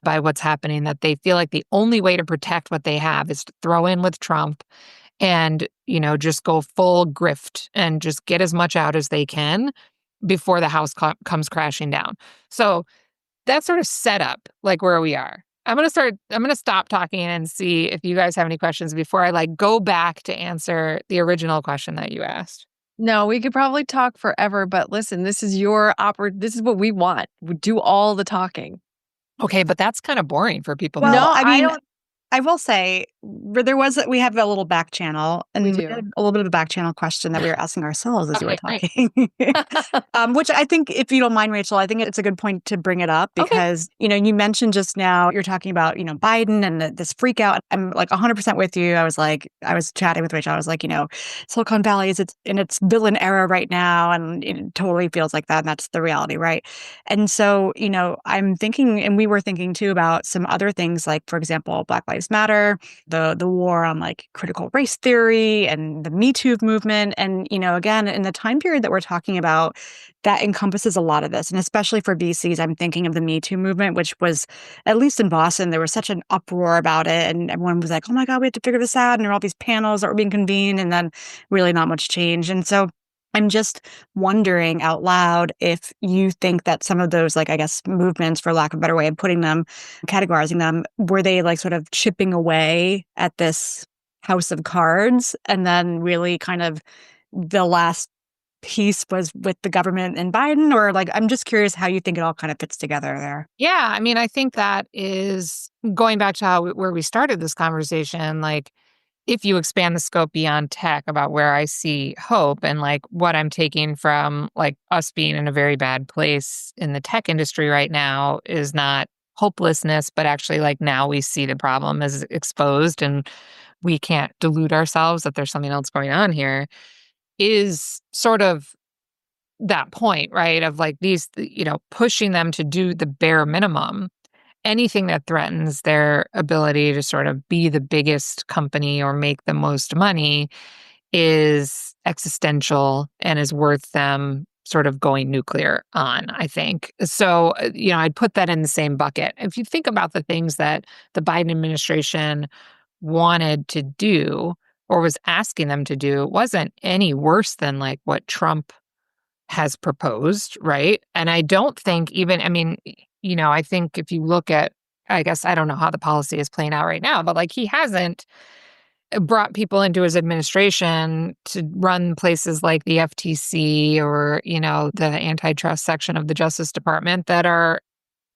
by what's happening that they feel like the only way to protect what they have is to throw in with Trump and, just go full grift and just get as much out as they can before the house comes crashing down. So that sort of set up like where we are. I'm going to stop talking and see if you guys have any questions before I like go back to answer the original question that you asked. No, we could probably talk forever, but listen, this is this is what we want. We do all the talking. Okay, but that's kind of boring for people. Well, No, I mean, don't. I will say we have a little back channel and We we do. had a little bit of a back channel question that we were asking ourselves as you were Okay, talking. Which I think, if you don't mind, Rachel, I think it's a good point to bring it up because, you mentioned just now, you're talking about, Biden and this freak out. I'm like 100% with you. I was chatting with Rachel. I was like, Silicon Valley is in its villain era right now. And it totally feels like that. And that's the reality, right? And so, I'm thinking, and we were thinking too about some other things like, for example, Black Lives Matter, the war on like critical race theory and the Me Too movement. And, again, in the time period that we're talking about, that encompasses a lot of this. And especially for VCs, I'm thinking of the Me Too movement, which was, at least in Boston, there was such an uproar about it. And everyone was like, oh my God, we have to figure this out. And there were all these panels that were being convened and then really not much change. And so I'm just wondering out loud if you think that some of those, like, I guess, movements, for lack of a better way of putting them, categorizing them, were they like sort of chipping away at this house of cards? And then really kind of the last piece was with the government and Biden? Or like, I'm just curious how you think it all kind of fits together there. yeah, I mean, I think that is going back to where we started this conversation. Like, if you expand the scope beyond tech about where I see hope and like what I'm taking from like us being in a very bad place in the tech industry right now is not hopelessness, but actually like now we see the problem is exposed and we can't delude ourselves that there's something else going on here, is sort of that point, right? Of like these, pushing them to do the bare minimum. Anything that threatens their ability to sort of be the biggest company or make the most money is existential and is worth them sort of going nuclear on, I think. So, I'd put that in the same bucket. If you think about the things that the Biden administration wanted to do or was asking them to do, it wasn't any worse than like what Trump has proposed, right? And I don't think I think if you look at, I guess, I don't know how the policy is playing out right now, but like he hasn't brought people into his administration to run places like the FTC or, the antitrust section of the Justice Department that are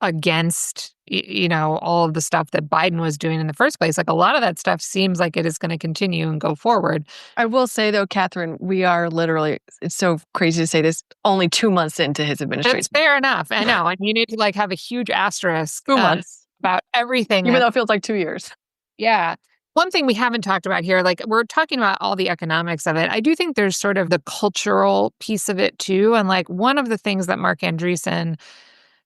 against all of the stuff that Biden was doing in the first place. Like a lot of that stuff seems like it is going to continue and go forward. I will say though, Catherine, we are literally, it's so crazy to say this, only 2 months into his administration. It's fair enough. I know. And you need to like have a huge asterisk 2 months. about everything. Even though it feels like 2 years. Yeah. One thing we haven't talked about here, like we're talking about all the economics of it. I do think there's sort of the cultural piece of it too. And like one of the things that Mark Andreessen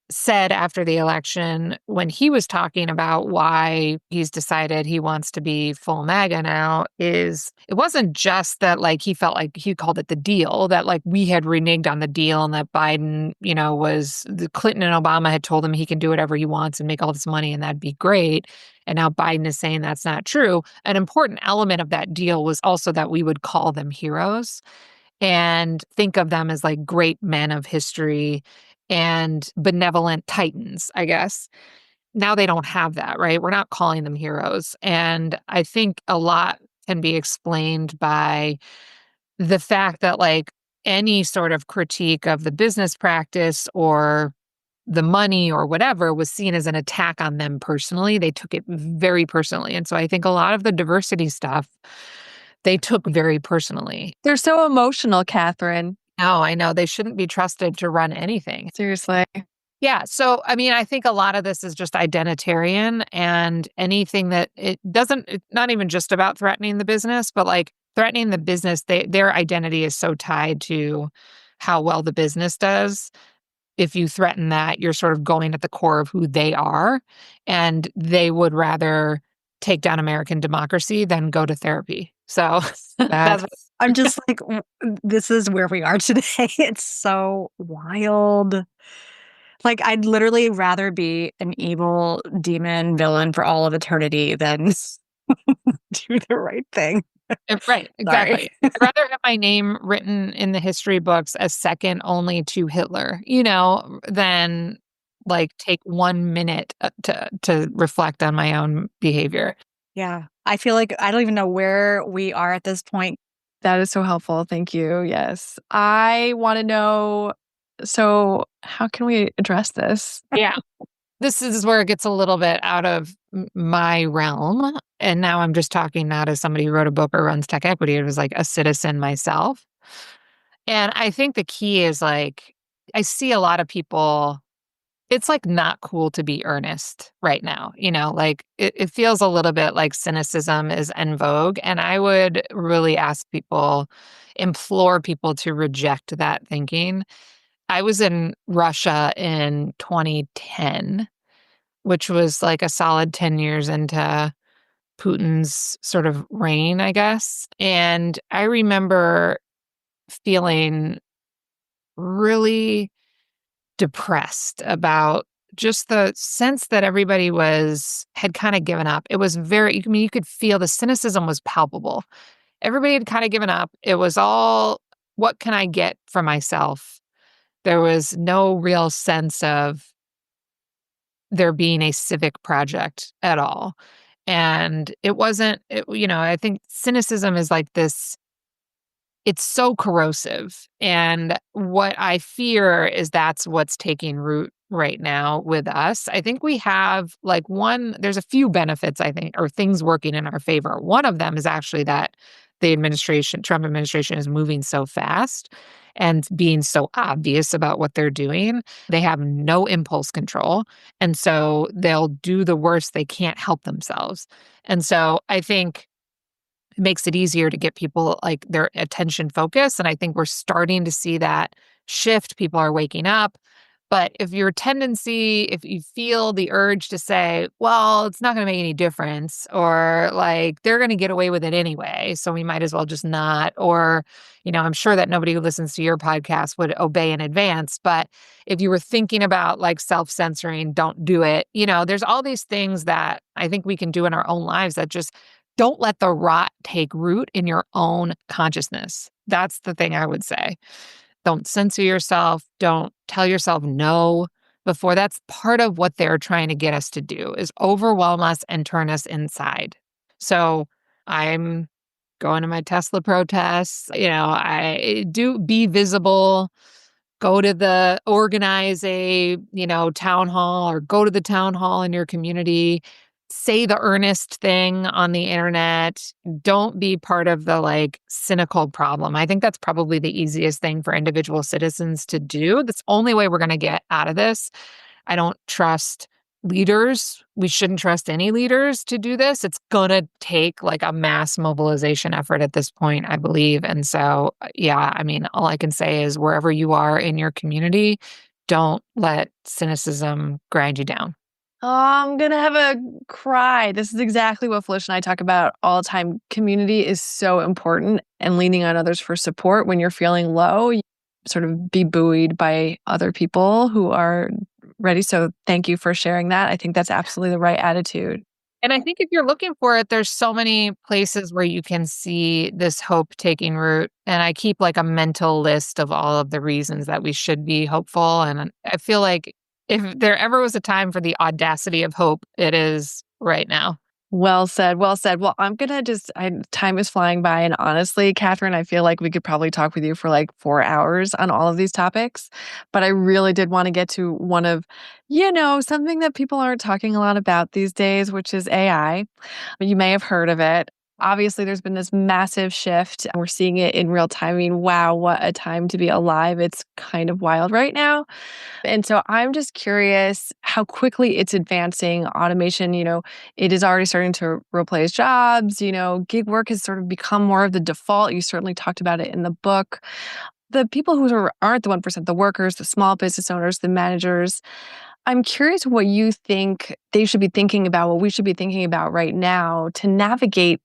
said after the election when he was talking about why he's decided he wants to be full MAGA now is it wasn't just that like he felt like he called it the deal, that like we had reneged on the deal and that Biden, was the Clinton and Obama had told him he can do whatever he wants and make all this money and that'd be great. And now Biden is saying that's not true. An important element of that deal was also that we would call them heroes and think of them as like great men of history and benevolent titans, I guess. Now they don't have that, right? We're not calling them heroes. And I think a lot can be explained by the fact that like any sort of critique of the business practice or the money or whatever was seen as an attack on them personally. They took it very personally. And so I think a lot of the diversity stuff, they took very personally. They're so emotional, Catherine. No, I know. They shouldn't be trusted to run anything. Seriously. Yeah. So, I mean, I think a lot of this is just identitarian and anything that it's not even just about threatening the business, but like threatening the business, their identity is so tied to how well the business does. If you threaten that, you're sort of going at the core of who they are, and they would rather take down American democracy than go to therapy. So that's I'm just like, this is where we are today. It's so wild. Like, I'd literally rather be an evil demon villain for all of eternity than do the right thing. Right, exactly. I'd rather have my name written in the history books as second only to Hitler, than like take 1 minute to reflect on my own behavior. Yeah. I feel like I don't even know where we are at this point. That is so helpful. Thank you. Yes. I want to know, so how can we address this? Yeah. This is where it gets a little bit out of my realm. And now I'm just talking not as somebody who wrote a book or runs TechEquity. It was like a citizen myself. And I think the key is like, I see a lot of people, it's like not cool to be earnest right now. Like it feels a little bit like cynicism is en vogue. And I would really implore people to reject that thinking. I was in Russia in 2010, which was like a solid 10 years into Putin's sort of reign, I guess. And I remember feeling really depressed about just the sense that everybody had kind of given up. It was you could feel the cynicism was palpable. Everybody had kind of given up. It was all, what can I get for myself? There was no real sense of there being a civic project at all. And it wasn't, I think cynicism is like this, it's so corrosive. And what I fear is that's what's taking root right now with us. I think we have there's a few benefits, I think, or things working in our favor. One of them is actually that the Trump administration is moving so fast and being so obvious about what they're doing. They have no impulse control. And so they'll do the worst. They can't help themselves. And so I think it makes it easier to get people like their attention focused. And I think we're starting to see that shift. People are waking up. But if if you feel the urge to say, well, it's not going to make any difference, or like they're going to get away with it anyway, so we might as well just not, or, I'm sure that nobody who listens to your podcast would obey in advance. But if you were thinking about like self-censoring, don't do it. There's all these things that I think we can do in our own lives that just don't let the rot take root in your own consciousness. That's the thing I would say. Don't censor yourself. Don't tell yourself no before. That's part of what they're trying to get us to do, is overwhelm us and turn us inside. So I'm going to my Tesla protests. I do be visible, organize a, town hall, or go to the town hall in your community, say the earnest thing on the internet. Don't be part of the like cynical problem. I think that's probably the easiest thing for individual citizens to do. That's the only way we're going to get out of this. I don't trust leaders. We shouldn't trust any leaders to do this. It's going to take like a mass mobilization effort at this point, I believe. And so, yeah, I mean, all I can say is wherever you are in your community, don't let cynicism grind you down. Oh, I'm gonna have a cry. This is exactly what Felicia and I talk about all the time. Community is so important, and leaning on others for support when you're feeling low, you sort of be buoyed by other people who are ready. So thank you for sharing that. I think that's absolutely the right attitude. And I think if you're looking for it, there's so many places where you can see this hope taking root. And I keep like a mental list of all of the reasons that we should be hopeful. And I feel like if there ever was a time for the audacity of hope, it is right now. Well said. Well said. Well, time is flying by. And honestly, Catherine, I feel like we could probably talk with you for like 4 hours on all of these topics. But I really did want to get to one of, something that people aren't talking a lot about these days, which is AI. You may have heard of it. Obviously, there's been this massive shift. We're seeing it in real time. I mean, wow, what a time to be alive. It's kind of wild right now. And so I'm just curious how quickly it's advancing. Automation, it is already starting to replace jobs. Gig work has sort of become more of the default. You certainly talked about it in the book. The people who aren't the 1%, the workers, the small business owners, the managers, I'm curious what you think they should be thinking about, what we should be thinking about right now to navigate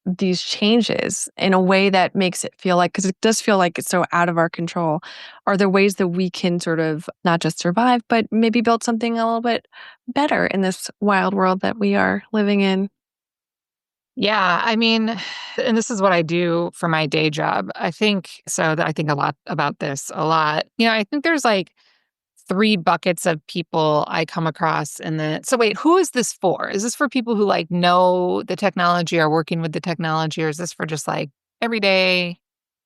these changes in a way that makes it feel like, because it does feel like it's so out of our control. Are there ways that we can sort of not just survive, but maybe build something a little bit better in this wild world that we are living in? Yeah, I mean, and this is what I do for my day job. I think so. I think a lot about this a lot. I think there's like three buckets of people I come across so wait, who is this for? Is this for people who like know the technology, are working with the technology, or is this for just like everyday?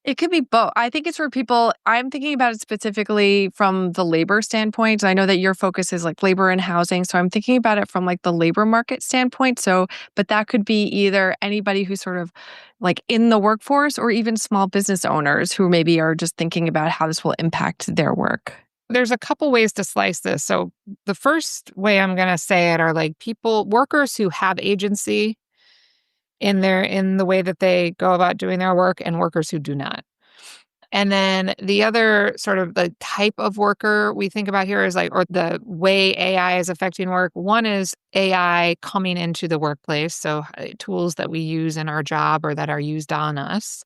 It could be both. I think it's for people. I'm thinking about it specifically from the labor standpoint. I know that your focus is like labor and housing. So I'm thinking about it from like the labor market standpoint. So, but that could be either anybody who's sort of like in the workforce or even small business owners who maybe are just thinking about how this will impact their work. There's a couple ways to slice this. So the first way I'm going to say it are like workers who have agency in the way that they go about doing their work, and workers who do not. And then the other sort of the type of worker we think about here is like, or the way AI is affecting work. One is AI coming into the workplace. So tools that we use in our job or that are used on us.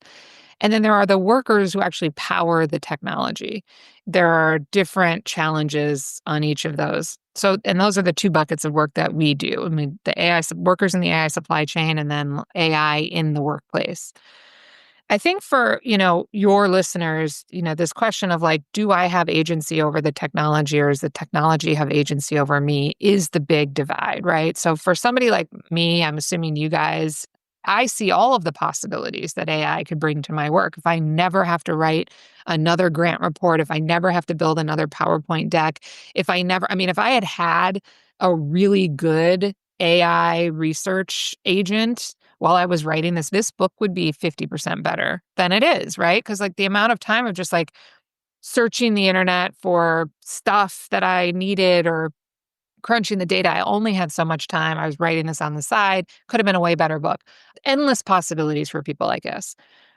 And then there are the workers who actually power the technology. There are different challenges on each of those. So, and those are the two buckets of work that we do. I mean, the AI workers in the AI supply chain, and then AI in the workplace. I think for, your listeners, this question of like, do I have agency over the technology, or does the technology have agency over me, is the big divide, right? So for somebody like me, I'm assuming you guys, I see all of the possibilities that AI could bring to my work. If I never have to write another grant report, if I never have to build another PowerPoint deck, if I had a really good AI research agent while I was writing this book would be 50% better than it is, right? Because like the amount of time of just like searching the internet for stuff that I needed or crunching the data, I only had so much time. I was writing this on the side. Could have been a way better book. Endless possibilities for people like us.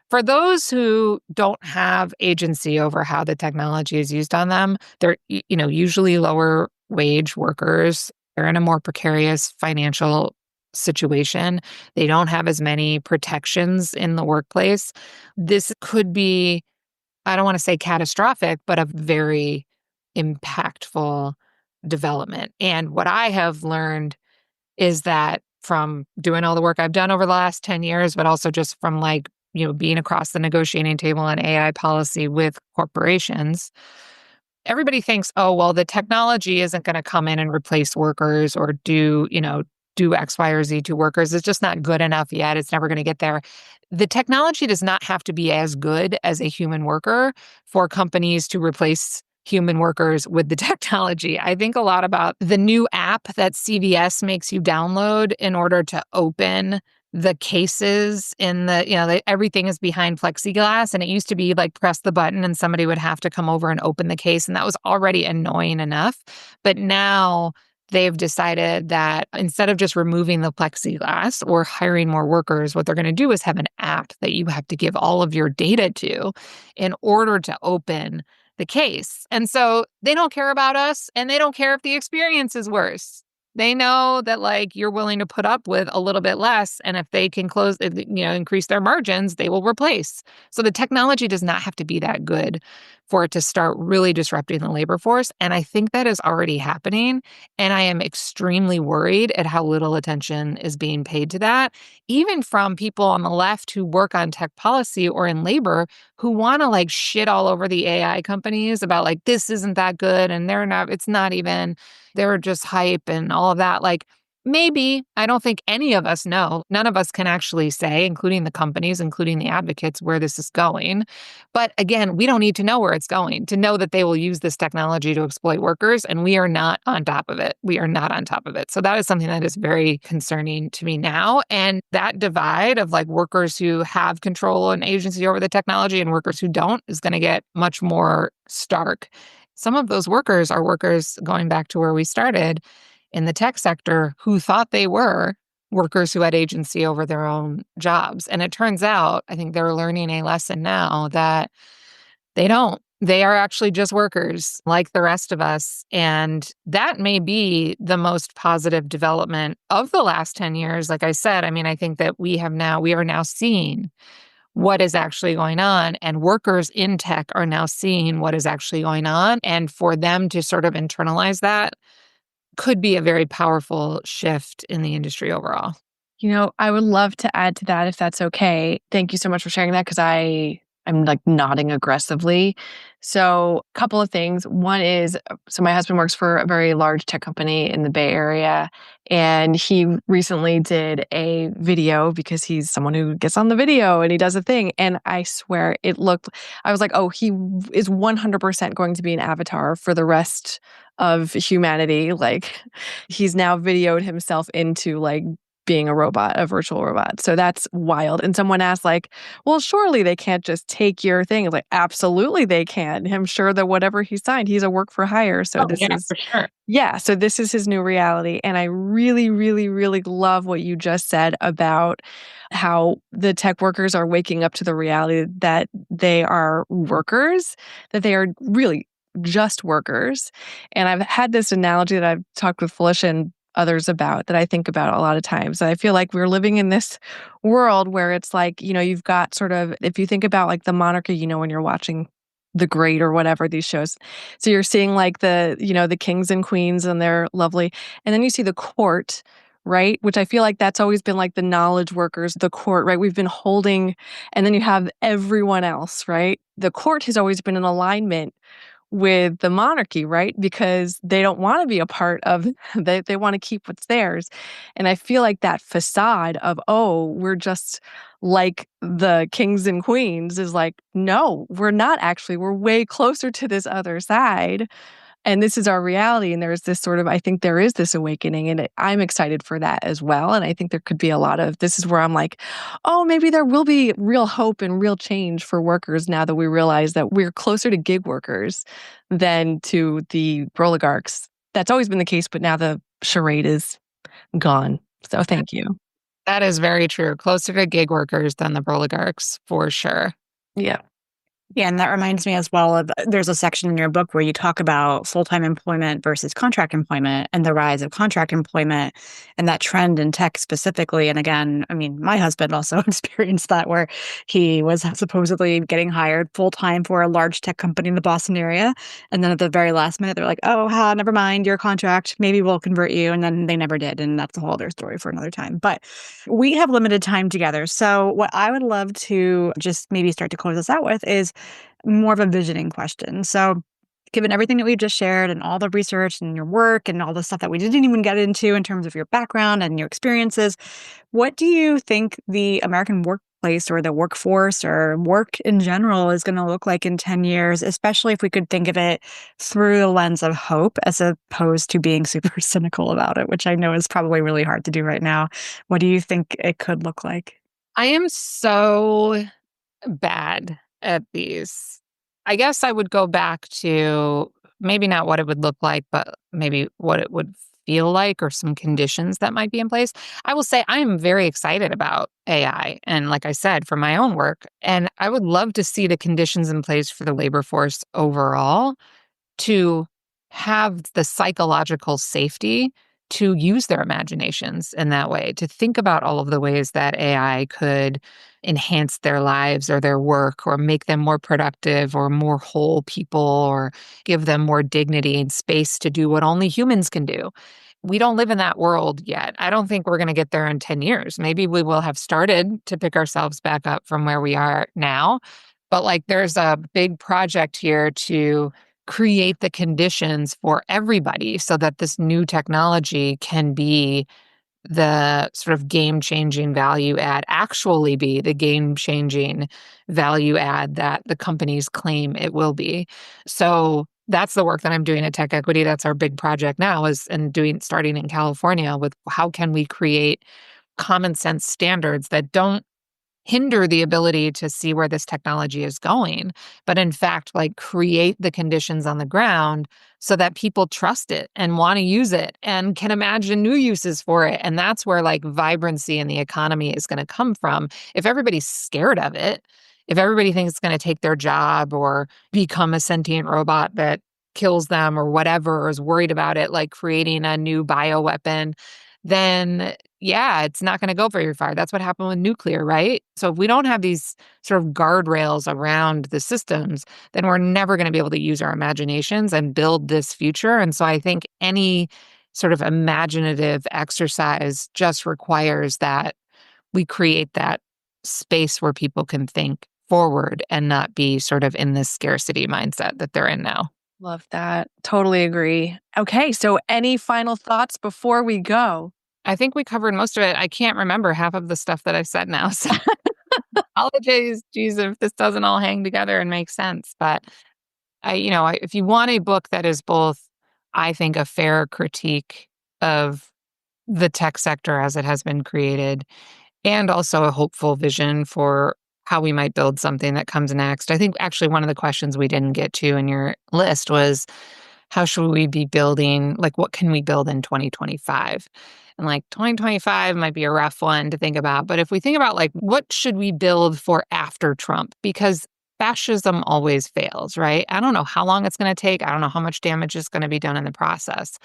For those who don't have agency over how the technology is used on them, they're usually lower wage workers. They're in a more precarious financial situation. They don't have as many protections in the workplace. This could be, I don't want to say catastrophic, but a very impactful development. And what I have learned is that from doing all the work I've done over the last 10 years, but also just from like, being across the negotiating table on AI policy with corporations, everybody thinks, oh, well, the technology isn't going to come in and replace workers or do X, Y, or Z to workers. It's just not good enough yet. It's never going to get there. The technology does not have to be as good as a human worker for companies to replace human workers with the technology. I think a lot about the new app that CVS makes you download in order to open the cases in the, everything is behind plexiglass. And it used to be like press the button and somebody would have to come over and open the case. And that was already annoying enough. But now they've decided that instead of just removing the plexiglass or hiring more workers, what they're going to do is have an app that you have to give all of your data to in order to open the case. And so they don't care about us and they don't care if the experience is worse. They know that like you're willing to put up with a little bit less. And if they can increase their margins, they will replace. So the technology does not have to be that good for it to start really disrupting the labor force. And I think that is already happening. And I am extremely worried at how little attention is being paid to that, even from people on the left who work on tech policy or in labor who want to like shit all over the AI companies about like, this isn't that good. And they're just hype and all of that. Like, maybe, I don't think any of us know. None of us can actually say, including the companies, including the advocates, where this is going. But again, we don't need to know where it's going to know that they will use this technology to exploit workers. And we are not on top of it. We are not on top of it. So that is something that is very concerning to me now. And that divide of like workers who have control and agency over the technology and workers who don't is going to get much more stark. Some of those workers are workers, going back to where we started, in the tech sector who thought they were workers who had agency over their own jobs. And it turns out, I think they're learning a lesson now that they don't. They are actually just workers like the rest of us. And that may be the most positive development of the last 10 years. Like I said, I mean, I think that we are now seeing what is actually going on, and workers in tech are now seeing what is actually going on. And for them to sort of internalize that could be a very powerful shift in the industry overall. I would love to add to that if that's okay. Thank you so much for sharing that because I'm like nodding aggressively. So, a couple of things. One is, so my husband works for a very large tech company in the Bay Area, and he recently did a video because he's someone who gets on the video and he does a thing. And I swear I was like, oh, he is 100% going to be an avatar for the rest of humanity. Like, he's now videoed himself into like being a robot, a virtual robot. So that's wild. And someone asked like, well, surely they can't just take your thing. It's like, absolutely they can. I'm sure that whatever he signed, he's a work for hire. So For sure. yeah. So this is his new reality. And I really, really, really love what you just said about how the tech workers are waking up to the reality that they are workers, that they are really just workers. And I've had this analogy that I've talked with Felicia and others about that I think about a lot of times. And I feel like we're living in this world where it's like, you've got sort of, if you think about like the monarchy, when you're watching The Great or whatever, these shows. So you're seeing like the kings and queens and they're lovely. And then you see the court, right? Which I feel like that's always been like the knowledge workers, the court, right? We've been holding, and then you have everyone else, right? The court has always been in alignment with the monarchy, right? Because they don't want to be a part of, they want to keep what's theirs. And I feel like that facade of, oh, we're just like the kings and queens is like, no, we're not actually. We're way closer to this other side. And this is our reality. And there's this sort of, I think there is this awakening, and I'm excited for that as well. And I think there could be a lot of, this is where I'm like, oh, maybe there will be real hope and real change for workers now that we realize that we're closer to gig workers than to the oligarchs. That's always been the case, but now the charade is gone. So thank you. That is very true. Closer to gig workers than the oligarchs, for sure. Yeah. Yeah, and that reminds me as well of there's a section in your book where you talk about full-time employment versus contract employment and the rise of contract employment and that trend in tech specifically. And again, I mean, my husband also experienced that where he was supposedly getting hired full-time for a large tech company in the Boston area. And then at the very last minute, they're like, oh, never mind, your contract, maybe we'll convert you. And then they never did. And that's a whole other story for another time. But we have limited time together. So what I would love to just maybe start to close this out with is more of a visioning question. So, given everything that we've just shared and all the research and your work and all the stuff that we didn't even get into in terms of your background and your experiences, what do you think the American workplace or the workforce or work in general is going to look like in 10 years, especially if we could think of it through the lens of hope as opposed to being super cynical about it, which I know is probably really hard to do right now. What do you think it could look like? I am so bad at these. I guess I would go back to maybe not what it would look like, but maybe what it would feel like or some conditions that might be in place. I will say I am very excited about AI. And like I said, for my own work, and I would love to see the conditions in place for the labor force overall to have the psychological safety to use their imaginations in that way, to think about all of the ways that AI could enhance their lives or their work or make them more productive or more whole people or give them more dignity and space to do what only humans can do. We don't live in that world yet. I don't think we're going to get there in 10 years. Maybe we will have started to pick ourselves back up from where we are now. But like there's a big project here to create the conditions for everybody so that this new technology can be the sort of game-changing value add, actually be the game-changing value add that the companies claim it will be. So that's the work that I'm doing at TechEquity. That's our big project now starting in California with how can we create common sense standards that don't hinder the ability to see where this technology is going, but in fact, like create the conditions on the ground so that people trust it and want to use it and can imagine new uses for it. And that's where like vibrancy in the economy is going to come from. If everybody's scared of it, if everybody thinks it's going to take their job or become a sentient robot that kills them or whatever, or is worried about it, like creating a new bioweapon, then yeah, it's not going to go very far. That's what happened with nuclear, right? So if we don't have these sort of guardrails around the systems, then we're never going to be able to use our imaginations and build this future. And so I think any sort of imaginative exercise just requires that we create that space where people can think forward and not be sort of in this scarcity mindset that they're in now. Love that. Totally agree. Okay, so any final thoughts before we go? I think we covered most of it. I can't remember half of the stuff that I said now. So apologies, geez, if this doesn't all hang together and make sense. But if you want a book that is both, I think, a fair critique of the tech sector as it has been created, and also a hopeful vision for how we might build something that comes next. I think actually one of the questions we didn't get to in your list was, how should we be building, like what can we build in 2025? And like 2025 might be a rough one to think about. But if we think about like what should we build for after Trump? Because fascism always fails, right? I don't know how long it's going to take. I don't know how much damage is going to be done in the process.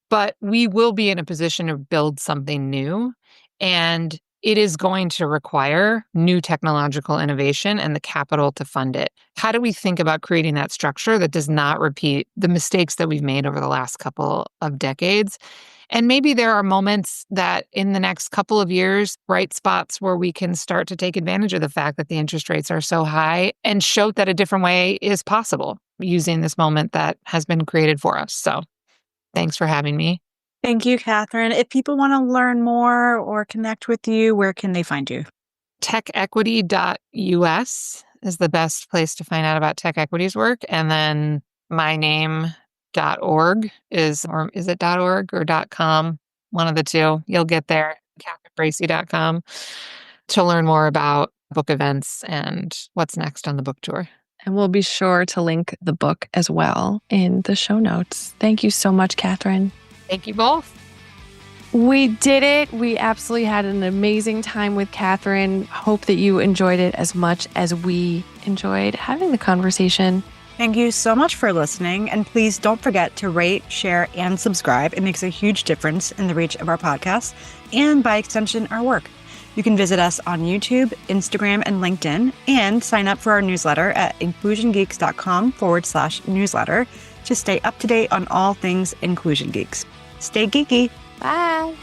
But we will be in a position to build something new. And it is going to require new technological innovation and the capital to fund it. How do we think about creating that structure that does not repeat the mistakes that we've made over the last couple of decades? And maybe there are moments that in the next couple of years, bright spots where we can start to take advantage of the fact that the interest rates are so high and show that a different way is possible using this moment that has been created for us. So thanks for having me. Thank you, Catherine. If people want to learn more or connect with you, where can they find you? TechEquity.us is the best place to find out about TechEquity's work. And then myname.org is it .org or .com? One of the two. You'll get there, catherinebracy.com, to learn more about book events and what's next on the book tour. And we'll be sure to link the book as well in the show notes. Thank you so much, Catherine. Thank you both. We did it. We absolutely had an amazing time with Catherine. Hope that you enjoyed it as much as we enjoyed having the conversation. Thank you so much for listening. And please don't forget to rate, share, and subscribe. It makes a huge difference in the reach of our podcast and, by extension, our work. You can visit us on YouTube, Instagram, and LinkedIn, and sign up for our newsletter at inclusiongeeks.com/newsletter to stay up to date on all things Inclusion Geeks. Stay geeky. Bye.